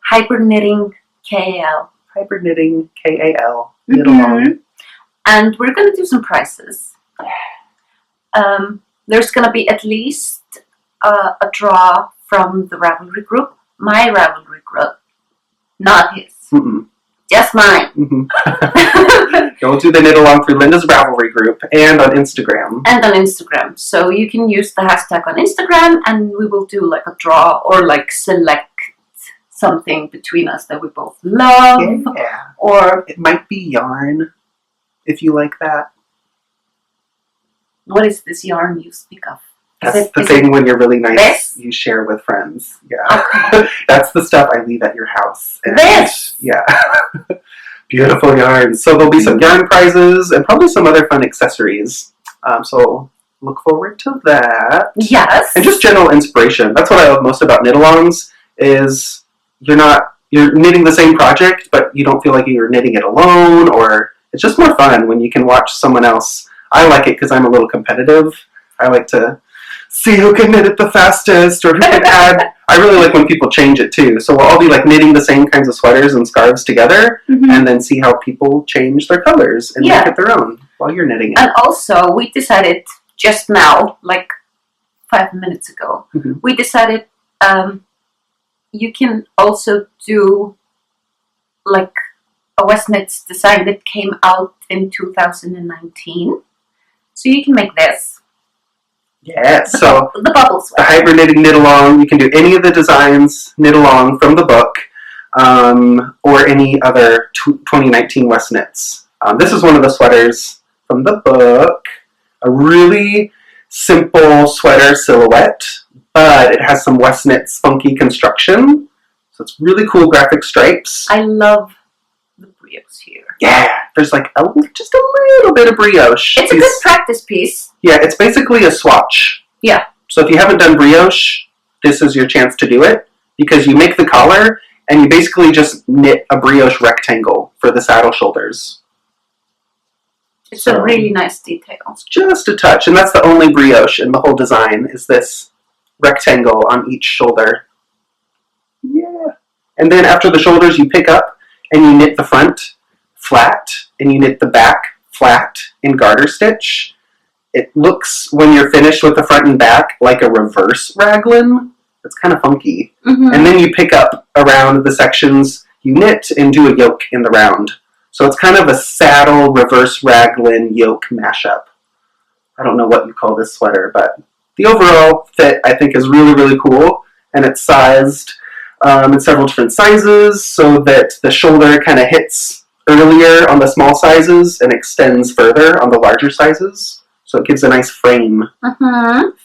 Hibernating KAL. Hibernating KAL. Knit along. And we're going to do some prizes. There's going to be at least a draw from the Ravelry group. My Ravelry group. Not his. Just mine. Go to the Knit Along through Linda's Ravelry group and on Instagram. And on Instagram. So you can use the hashtag on Instagram and we will do like a draw or like select something between us that we both love. Yeah. Or it might be yarn, if you like that. What is this yarn you speak of? That's the thing when you're really nice, you share with friends. Yeah. Okay. That's the stuff I leave at your house. And this! Yeah. Beautiful yarns. So there'll be some yarn prizes and probably some other fun accessories. So look forward to that. Yes. And just general inspiration. That's what I love most about knit-alongs is you're knitting the same project, but you don't feel like you're knitting it alone, or it's just more fun when you can watch someone else. I like it because I'm a little competitive. I like to see who can knit it the fastest or who can add. I really like when people change it too. So we'll all be like knitting the same kinds of sweaters and scarves together and then see how people change their colors and make it their own while you're knitting it. And also we decided just now, like 5 minutes ago, we decided you can also do like a West Knits design that came out in 2019. So you can make this. Yeah, so the bubble sweater. The Hibernating Knit Along, you can do any of the designs knit along from the book or any other 2019 West Knits. This is one of the sweaters from the book. A really simple sweater silhouette, but it has some West Knits funky construction. So it's really cool graphic stripes. I love the brioche here. Yeah, there's like just a little bit of brioche. It's a good practice piece. Yeah, it's basically a swatch. Yeah. So if you haven't done brioche, this is your chance to do it because you make the collar and you basically just knit a brioche rectangle for the saddle shoulders. It's a really nice detail. It's just a touch, and that's the only brioche in the whole design is this rectangle on each shoulder. Yeah. And then after the shoulders, you pick up and you knit the front flat, and you knit the back flat in garter stitch. It looks, when you're finished with the front and back, like a reverse raglan. It's kind of funky. And then you pick up around the sections you knit and do a yoke in the round. So it's kind of a saddle reverse raglan yoke mashup. I don't know what you call this sweater, but the overall fit, I think, is really, really cool. And it's sized in several different sizes so that the shoulder kind of hits earlier on the small sizes and extends further on the larger sizes. So it gives a nice frame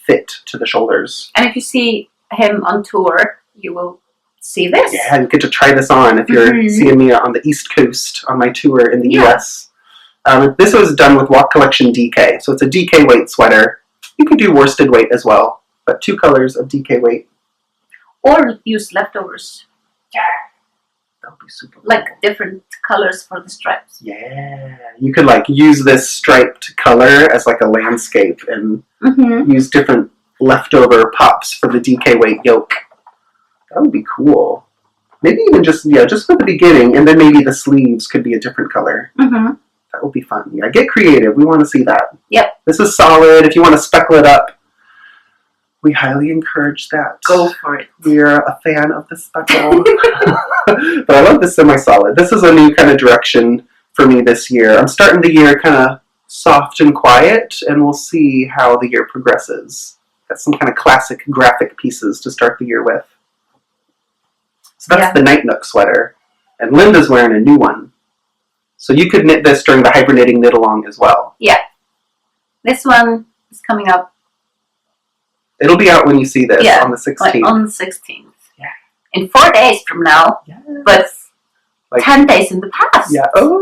fit to the shoulders. And if you see him on tour, you will see this. Yeah, you get to try this on if you're seeing me on the East Coast on my tour in the US. This was done with Walk Collection DK. So it's a DK weight sweater. You could do worsted weight as well, but 2 colors of DK weight. Or use leftovers. Yeah. That would be super cool. Like different colors for the stripes. Yeah. You could like use this striped color as like a landscape and use different leftover pops for the DK weight yoke. That would be cool. Maybe even just for the beginning, and then maybe the sleeves could be a different color. That would be fun. Yeah, get creative. We want to see that. Yep. This is solid. If you want to speckle it up, we highly encourage that. Go for it. We're a fan of the speckle. But I love this semi-solid. This is a new kind of direction for me this year. I'm starting the year kind of soft and quiet, and we'll see how the year progresses. Got some kind of classic graphic pieces to start the year with. So that's the Night Nook sweater. And Linda's wearing a new one. So you could knit this during the Hibernating Knit Along as well. Yeah. This one is coming up. It'll be out when you see this on the 16th. On the 16th. Yeah. in 4 days from now, Yes. but like 10 days in the past. Yeah. Oh.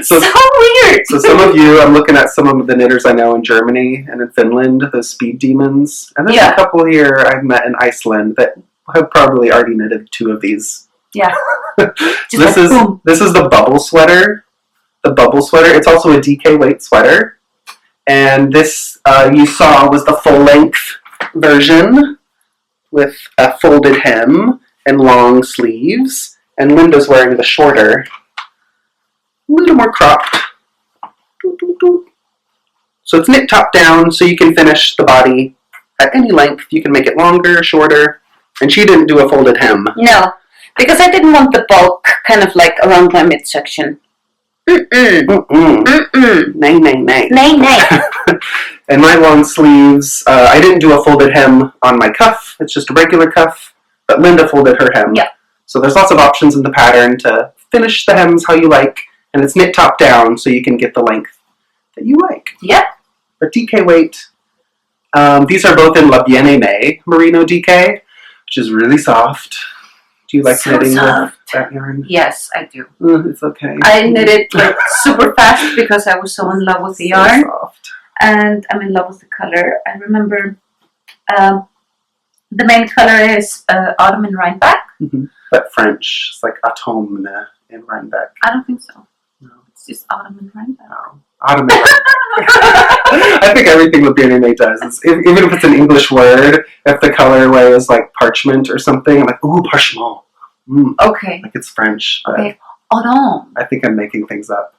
So weird. So some of you, I'm looking at some of the knitters I know in Germany and in Finland, those speed demons, and there's a couple here I've met in Iceland that have probably already knitted 2 of these. Yeah. This is the bubble sweater. The bubble sweater. It's also a DK weight sweater, and this you saw was the full length version with a folded hem and long sleeves, and Linda's wearing the shorter, a little more cropped. So it's knit top down, so you can finish the body at any length. You can make it longer, shorter, and she didn't do a folded hem. No, because I didn't want the bulk kind of like around my midsection. Nay, nay, nay. Nay, nay. And my long sleeves, I didn't do a folded hem on my cuff. It's just a regular cuff, but Linda folded her hem. Yeah. So there's lots of options in the pattern to finish the hems how you like, and it's knit top down, so you can get the length that you like. Yep. But DK weight, these are both in La Bien-Aimée Merino DK, which is really soft. Do you like So knitting soft. with that yarn? Yes, I do. It's okay. I knit it like super fast because I was so in love with the yarn. Soft. And I'm in love with the color. I remember the main color is Autumn in Rhinebeck. Mm-hmm. But French, it's like Autumn in Rhinebeck. I don't think so. No. It's just Autumn in Rhinebeck. No. Autumn in Rhinebeck. I think everything with Bien-Aimée does. Even if it's an English word, if the colorway is like parchment or something, I'm like, ooh, parchment. Okay. Like it's French. But Okay. Autumn. I think I'm making things up.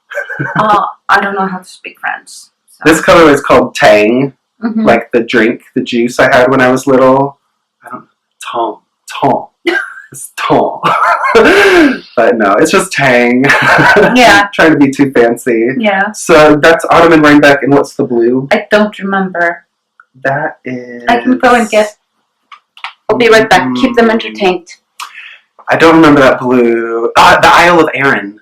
I don't know how to speak French. So. This color is called Tang, Mm-hmm. like the drink, the juice I had when I was little. I don't know. Tang. It's Tang. But no, it's just Tang. Yeah. Trying to be too fancy. Yeah. So that's Autumn in Rhinebeck, and what's the blue? I don't remember. That is... I can go and get... I'll be right back. Keep them entertained. I don't remember that blue. The Isle of Arran.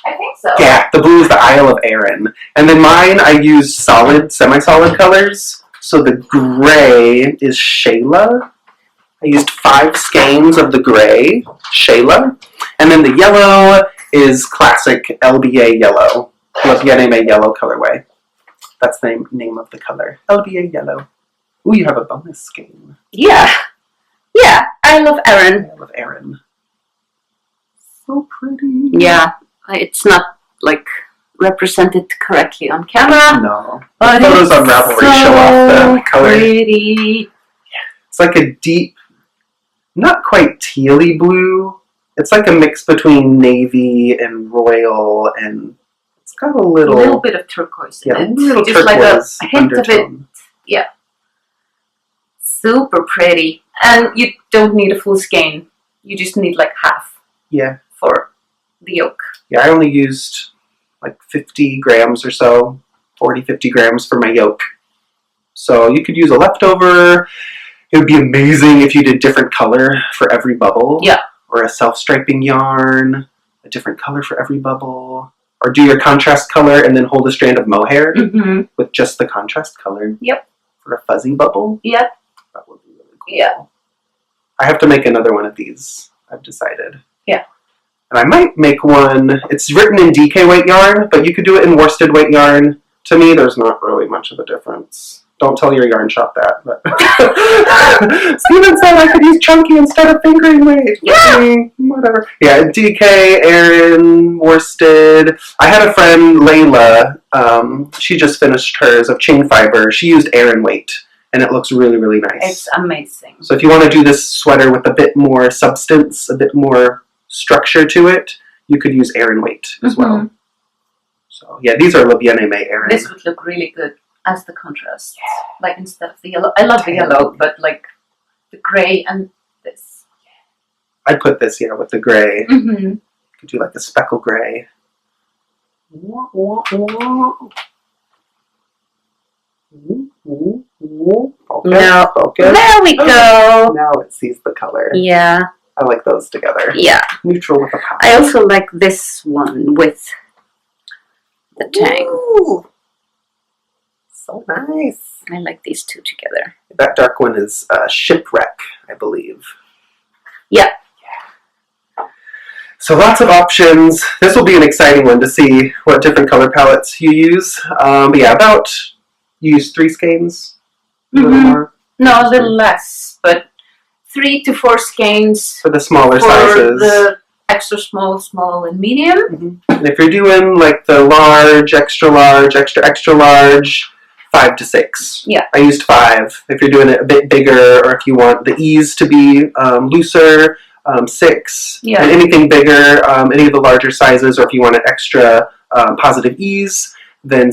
I think so. Yeah, the blue is the Isle of Arran. And then mine, I use solid, semi-solid colors. So the gray is Shayla. I used 5 skeins of the gray, Shayla. And then the yellow is classic LBA yellow. La Bien-Aimée yellow colorway. That's the name of the color. LBA yellow. Ooh, you have a bonus skein. Yeah. Yeah, I love Erin. Isle of Arran. So pretty. Yeah, it's not like represented correctly on camera. No. But The photos on Ravelry show off the color. Pretty. It's like a deep, not quite tealy blue. It's like a mix between navy and royal, and it's got a little bit of turquoise in yeah, it. a little Just turquoise like a hint undertone. of it. Yeah. Super pretty. And you don't need a full skein. You just need like half Yeah. for the yoke. Yeah, I only used like 50 grams or so, 40, 50 grams for my yoke. So you could use a leftover. It would be amazing if you did different color for every bubble. Yeah. Or a self-striping yarn, a different color for every bubble. Or do your contrast color and then hold a strand of mohair Mm-hmm. with just the contrast color. Yep. For a fuzzy bubble. Yep. That would be really cool. Yeah. I have to make another one of these, I've decided. Yeah. And I might make one, it's written in DK weight yarn, but you could do it in worsted weight yarn. To me, there's not really much of a difference. Don't tell your yarn shop that, but Steven said I could use chunky instead of fingering weight. Yeah. Whatever. Yeah, DK, Erin, worsted. I had a friend, Layla, she just finished hers of chain fiber. She used Erin weight, and it looks really, really nice. It's amazing. So if you want to do this sweater with a bit more substance, a bit more structure to it, you could use Erin weight as well. So yeah, these are La Bien-Aimée Erin. This would look really good as the contrast. Like instead of the yellow. I love the yellow, but like the grey and this. I'd put this, yeah, with the grey. Mm-hmm. You could do like the speckle grey. Focus, No. focus. There we go. Now it sees the color. Yeah. I like those together. Yeah. Neutral with a pop. I also like this one with the tang. Ooh. So nice. I like these two together. That dark one is Shipwreck, I believe. Yeah. So lots of options. This will be an exciting one to see what different color palettes you use. But yeah, you use 3 skeins? A little more? No, a little less, but 3 to 4 skeins for the smaller sizes. The extra small, and medium. And if you're doing like the large, extra, extra large, 5 to 6. Yeah. I used 5. If you're doing it a bit bigger, or if you want the ease to be looser, 6. Yeah. And anything bigger, any of the larger sizes, or if you want an extra positive ease, then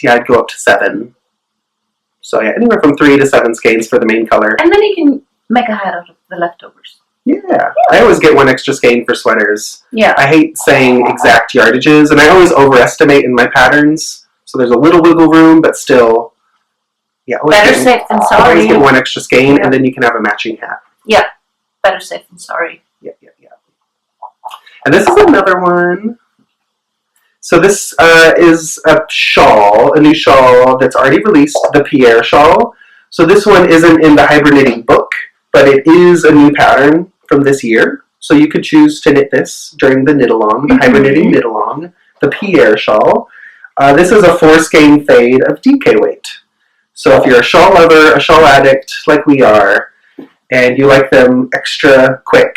I'd go up to 7. So yeah, anywhere from 3 to 7 skeins for the main color. And then you can make a hat out of the leftovers. Yeah. I always get 1 extra skein for sweaters. Yeah. I hate saying exact yardages, and I always overestimate in my patterns. So there's a little wiggle room, but still, yeah. Better safe than sorry. Always get 1 extra skein, and then you can have a matching hat. Yeah. Better safe than sorry. Yeah. And this is another one. So this is a shawl, a new shawl that's already released, the Pierre shawl. So this one isn't in the Hibernating book, but it is a new pattern from this year. So you could choose to knit this during the knit-along, the Hibernating knit-along, the Pierre shawl. This is a 4 skein fade of DK weight. So if you're a shawl lover, a shawl addict like we are, and you like them extra quick,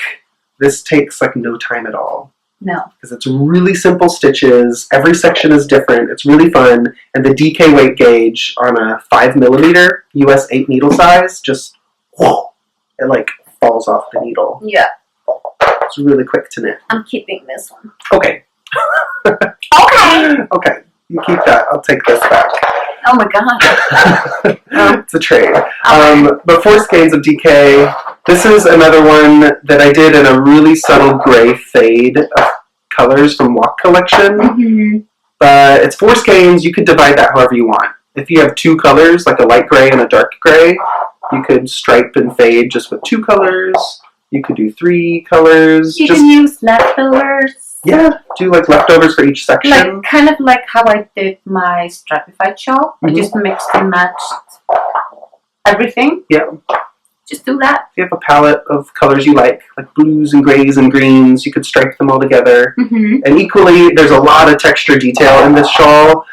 this takes like no time at all. No. Because it's really simple stitches. Every section is different. It's really fun. And the DK weight gauge on a 5mm US 8 needle size just, whoa, it like falls off the needle. Yeah. It's really quick to knit. I'm keeping this one. Okay. Okay. You keep that. I'll take this back. Oh my god. It's a trade. But 4 skeins of DK. This is another one that I did in a really subtle gray fade of colors from Walk Collection. But it's 4 skeins. You could divide that however you want. If you have 2 colors, like a light gray and a dark gray, you could stripe and fade just with 2 colors. You could do 3 colors. You can use leftovers. Yeah, do like leftovers for each section. Like kind of like how I did my Strapified shawl. I just mixed and matched everything. Yeah. Just do that. If you have a palette of colors you like blues and grays and greens, you could stripe them all together. And equally, there's a lot of texture detail in this shawl.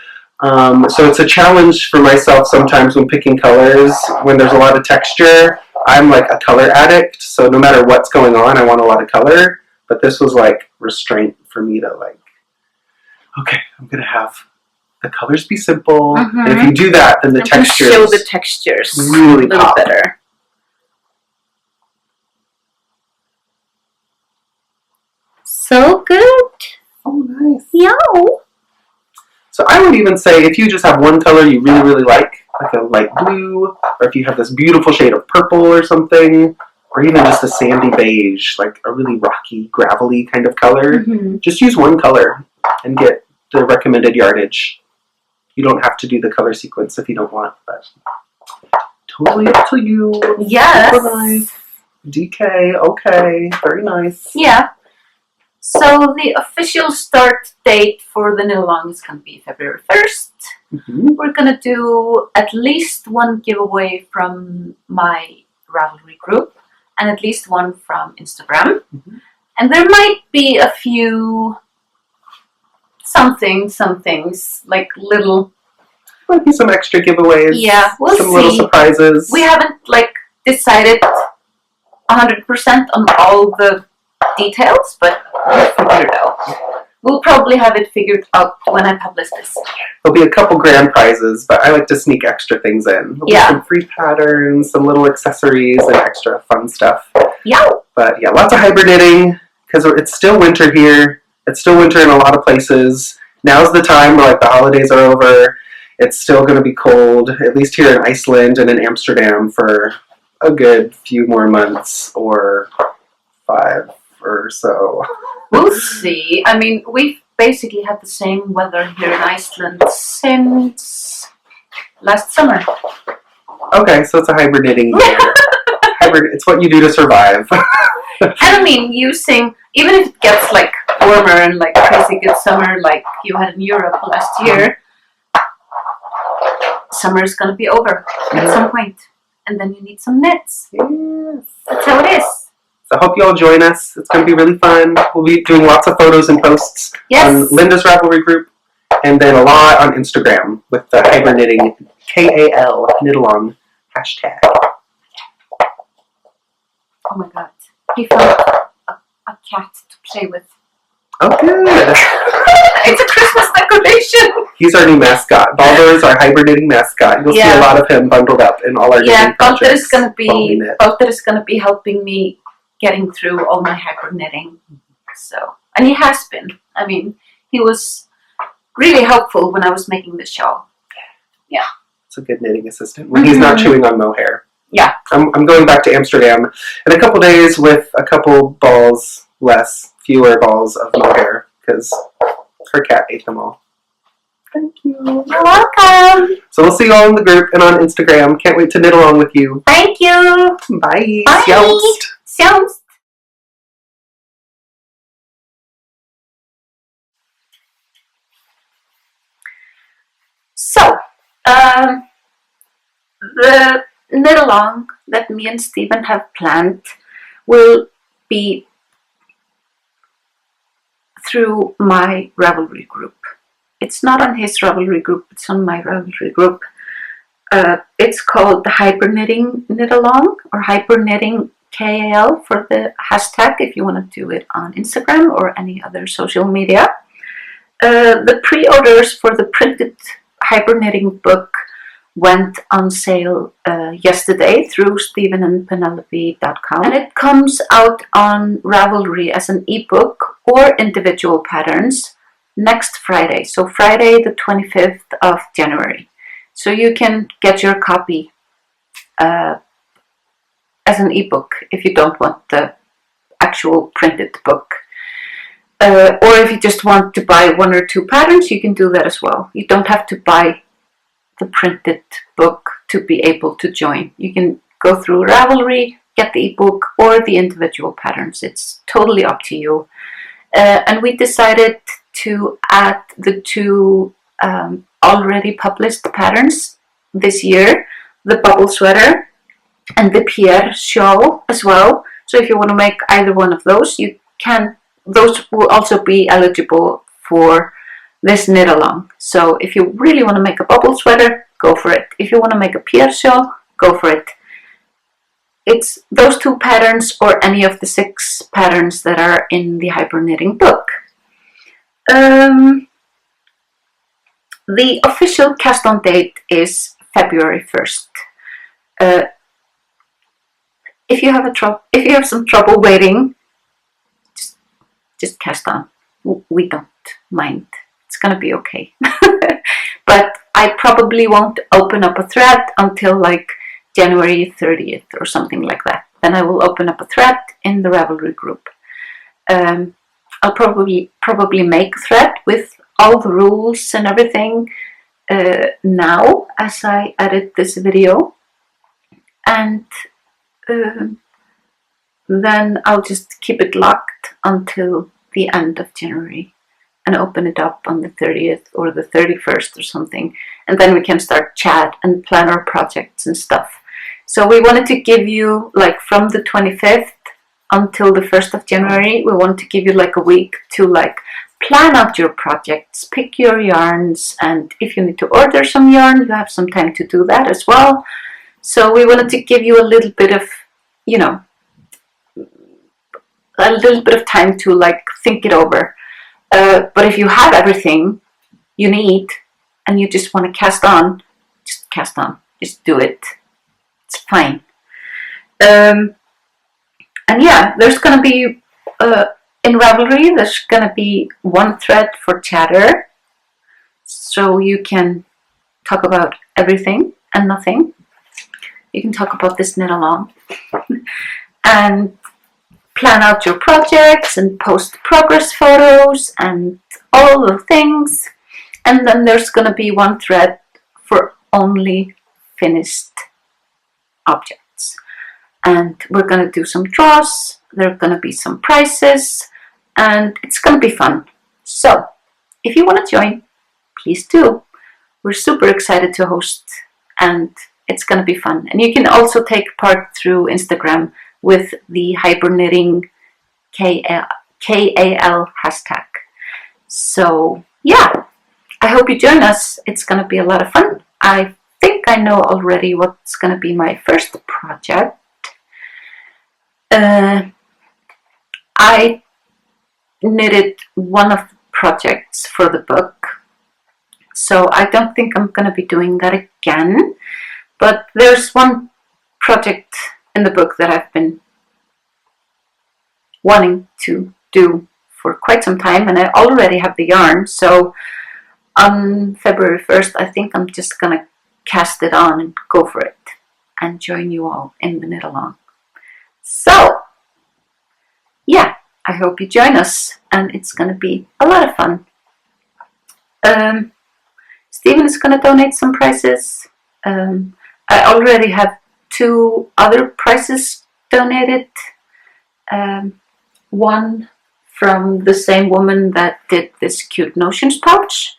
So it's a challenge for myself sometimes when picking colors. When there's a lot of texture, I'm like a color addict. So no matter what's going on, I want a lot of color. But this was like restraint for me to like, okay, I'm going to have the colors be simple. And if you do that, then the textures show the textures really a little pop. better. So good. Oh, nice. Yeah. So I would even say if you just have one color you really, really like a light blue, or if you have this beautiful shade of purple or something, or even just a sandy beige, like a really rocky, gravelly kind of color, just use one color and get the recommended yardage. You don't have to do the color sequence if you don't want, but totally up to you. Yes. Super nice. DK, okay, very nice. Yeah. So the official start date for the knit-along is going to be February 1st. We're going to do at least 1 giveaway from my Ravelry group and at least 1 from Instagram. And there might be a few somethings, like little... Might be some extra giveaways. Yeah, we'll see. Some little surprises. We haven't like decided 100% on all the details, but we'll figure it out. We'll probably have it figured out when I publish this. There'll be a couple grand prizes, but I like to sneak extra things in. There'll be some free patterns, some little accessories, and extra fun stuff. Yeah. But yeah, lots of hibernating, because it's still winter here. It's still winter in a lot of places. Now's the time where like the holidays are over. It's still going to be cold, at least here in Iceland and in Amsterdam, for a good few more months, or 5 or so. We'll see. I mean, we've basically had the same weather here in Iceland since last summer. Okay, so it's a hibernating year. It's what you do to survive. And I mean, even if it gets like warmer and like crazy good summer like you had in Europe last year, summer is going to be over at some point. And then you need some knits. Yes. That's how it is. So I hope you all join us. It's going to be really fun. We'll be doing lots of photos and posts on Linda's Ravelry group, and then a lot on Instagram with the Hibernating, K-A-L, knit along hashtag. Oh my god. He found a cat to play with. Oh, good. It's a Christmas decoration. He's our new mascot. Baldur is our hibernating mascot. You'll see a lot of him bundled up in all our different projects. Baldur is gonna be helping me getting through all my hyper-knitting. So, and he has been. I mean, he was really helpful when I was making the shawl. Yeah. It's a good knitting assistant when he's not chewing on mohair. Yeah. I'm going back to Amsterdam in a couple days with a couple balls fewer balls of mohair because her cat ate them all. Thank you. You're welcome. So we'll see you all in the group and on Instagram. Can't wait to knit along with you. Thank you. Bye. Bye. Sjáumst. So, the knit along that me and Stephen have planned will be through my Ravelry group. It's not on his Ravelry group, it's on my Ravelry group. It's called the Hibernating Knit Along, or Hibernating KAL for the hashtag if you want to do it on Instagram or any other social media. The pre-orders for the printed Hibernating book went on sale yesterday through stephenandpenelope.com, and it comes out on Ravelry as an ebook or individual patterns next Friday, so Friday the 25th of January. So you can get your copy as an ebook if you don't want the actual printed book. Or if you just want to buy one or two patterns, you can do that as well. You don't have to buy the printed book to be able to join. You can go through Ravelry, get the ebook or the individual patterns. It's totally up to you. And we decided to add the two already published patterns this year, the bubble sweater and the Pierre shawl as well. So if you want to make either one of those, you can. Those will also be eligible for this knit along. So if you really want to make a bubble sweater, go for it. If you want to make a Pierre shawl, go for it. It's those two patterns or any of the 6 patterns that are in the Hibernating book. The official cast on date is February 1st. If you have some trouble waiting, just cast on. We don't mind. It's gonna be okay. But I probably won't open up a thread until like January 30th or something like that. Then I will open up a thread in the Ravelry group. I'll probably make a thread with all the rules and everything now as I edit this video, and then I'll just keep it locked until the end of January and open it up on the 30th or the 31st or something, and then we can start chat and plan our projects and stuff. So we wanted to give you, like, from the 25th until the 1st of January, we want to give you like a week to like plan out your projects, pick your yarns, and if you need to order some yarn, you have some time to do that as well. So we wanted to give you a little bit of, you know, a little bit of time to like think it over. But if you have everything you need and you just want to cast on, just cast on. Just do it. It's fine. And yeah, there's gonna be in Ravelry, there's gonna be one thread for chatter, so you can talk about everything and nothing. You can talk about this knit along and plan out your projects and post progress photos and all the things. And then there's gonna be one thread for only finished objects. And we're going to do some draws, there are going to be some prizes, and it's going to be fun. So, if you want to join, please do. We're super excited to host, and it's going to be fun. And you can also take part through Instagram with the Hibernating KAL hashtag. So yeah, I hope you join us. It's going to be a lot of fun. I think I know already what's going to be my first project. I knitted one of the projects for the book, so I don't think I'm going to be doing that again. But there's one project in the book that I've been wanting to do for quite some time, and I already have the yarn. So on February 1st, I think I'm just going to cast it on and go for it and join you all in the knit along. So yeah, I hope you join us, and it's going to be a lot of fun. Stephen is going to donate some prizes. I already have 2 other prizes donated. One from the same woman that did this cute notions pouch,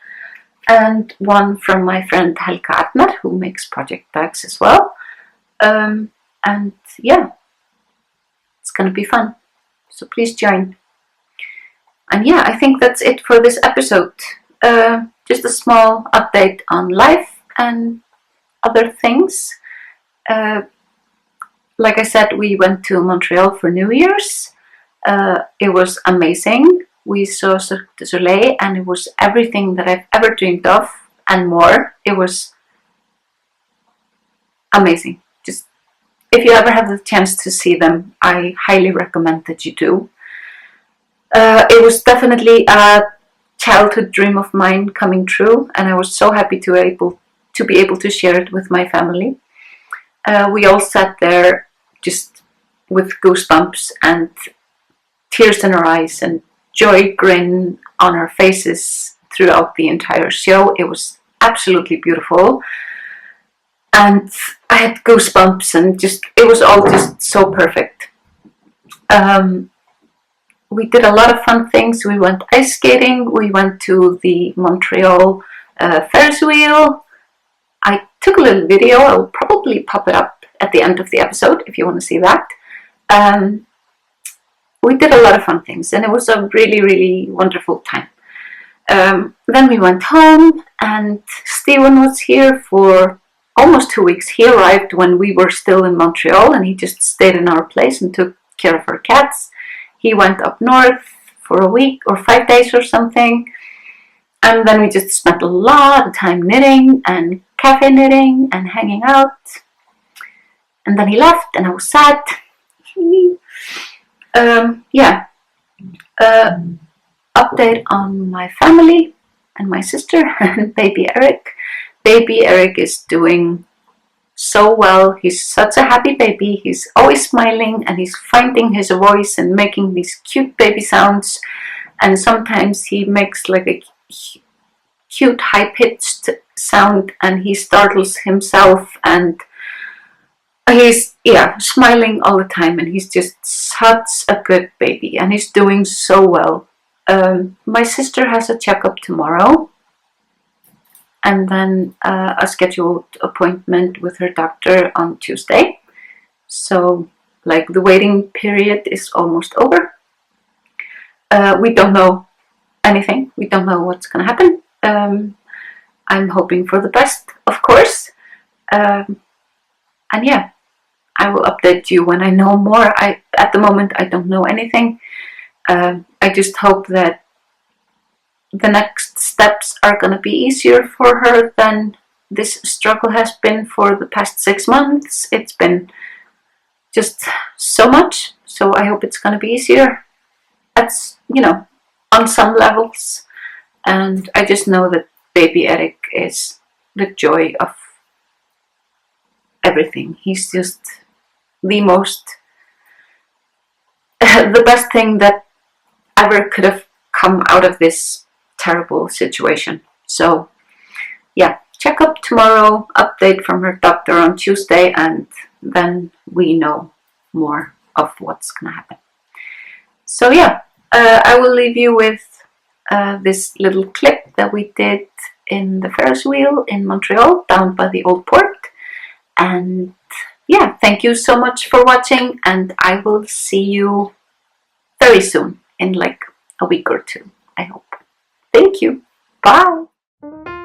and one from my friend Helga Adnar, who makes project bags as well. And yeah, it's going to be fun. So please join. And yeah, I think that's it for this episode. Just a small update on life and other things. Like I said, we went to Montreal for New Year's. It was amazing. We saw Cirque du Soleil, and it was everything that I've ever dreamed of and more. It was amazing. Just if you ever have the chance to see them, I highly recommend that you do. It was definitely a childhood dream of mine coming true, and I was so happy to be able to share it with my family. We all sat there just with goosebumps and tears in our eyes and joy grin on our faces throughout the entire show. It was absolutely beautiful, and I had goosebumps, and it was all just so perfect. We did a lot of fun things. We went ice skating. We went to the Montreal Ferris wheel. I took a little video. I'll probably pop it up at the end of the episode if you want to see that. We did a lot of fun things, and it was a really, really wonderful time. Then we went home, and Stephen was here for almost 2 weeks. He arrived when we were still in Montreal, and he just stayed in our place and took care of our cats. He went up north for a week or 5 days or something, and then we just spent a lot of time knitting and cafe knitting and hanging out. And then he left, and I was sad. Update on my family and my sister and baby Eric. Baby Eric is doing so well. He's such a happy baby. He's always smiling, and he's finding his voice and making these cute baby sounds. And sometimes he makes like a cute high-pitched sound, and he startles himself, and he's smiling all the time, and he's just such a good baby, and he's doing so well. My sister has a checkup tomorrow, and then a scheduled appointment with her doctor on Tuesday. So like the waiting period is almost over. We don't know anything. We don't know what's going to happen. I'm hoping for the best, of course. And yeah, I will update you when I know more. At the moment, I don't know anything. I just hope that the next steps are going to be easier for her than this struggle has been for the past 6 months. It's been just so much, so I hope it's going to be easier. That's, on some levels. And I just know that baby Eric is the joy of everything. He's just the best thing that ever could have come out of this terrible situation. So yeah, check up tomorrow, update from her doctor on Tuesday, and then we know more of what's gonna happen. So yeah, I will leave you with this little clip that we did in the Ferris wheel in Montreal, down by the old port. And yeah, thank you so much for watching, and I will see you very soon, in like a week or two, I hope. Thank you. Bye.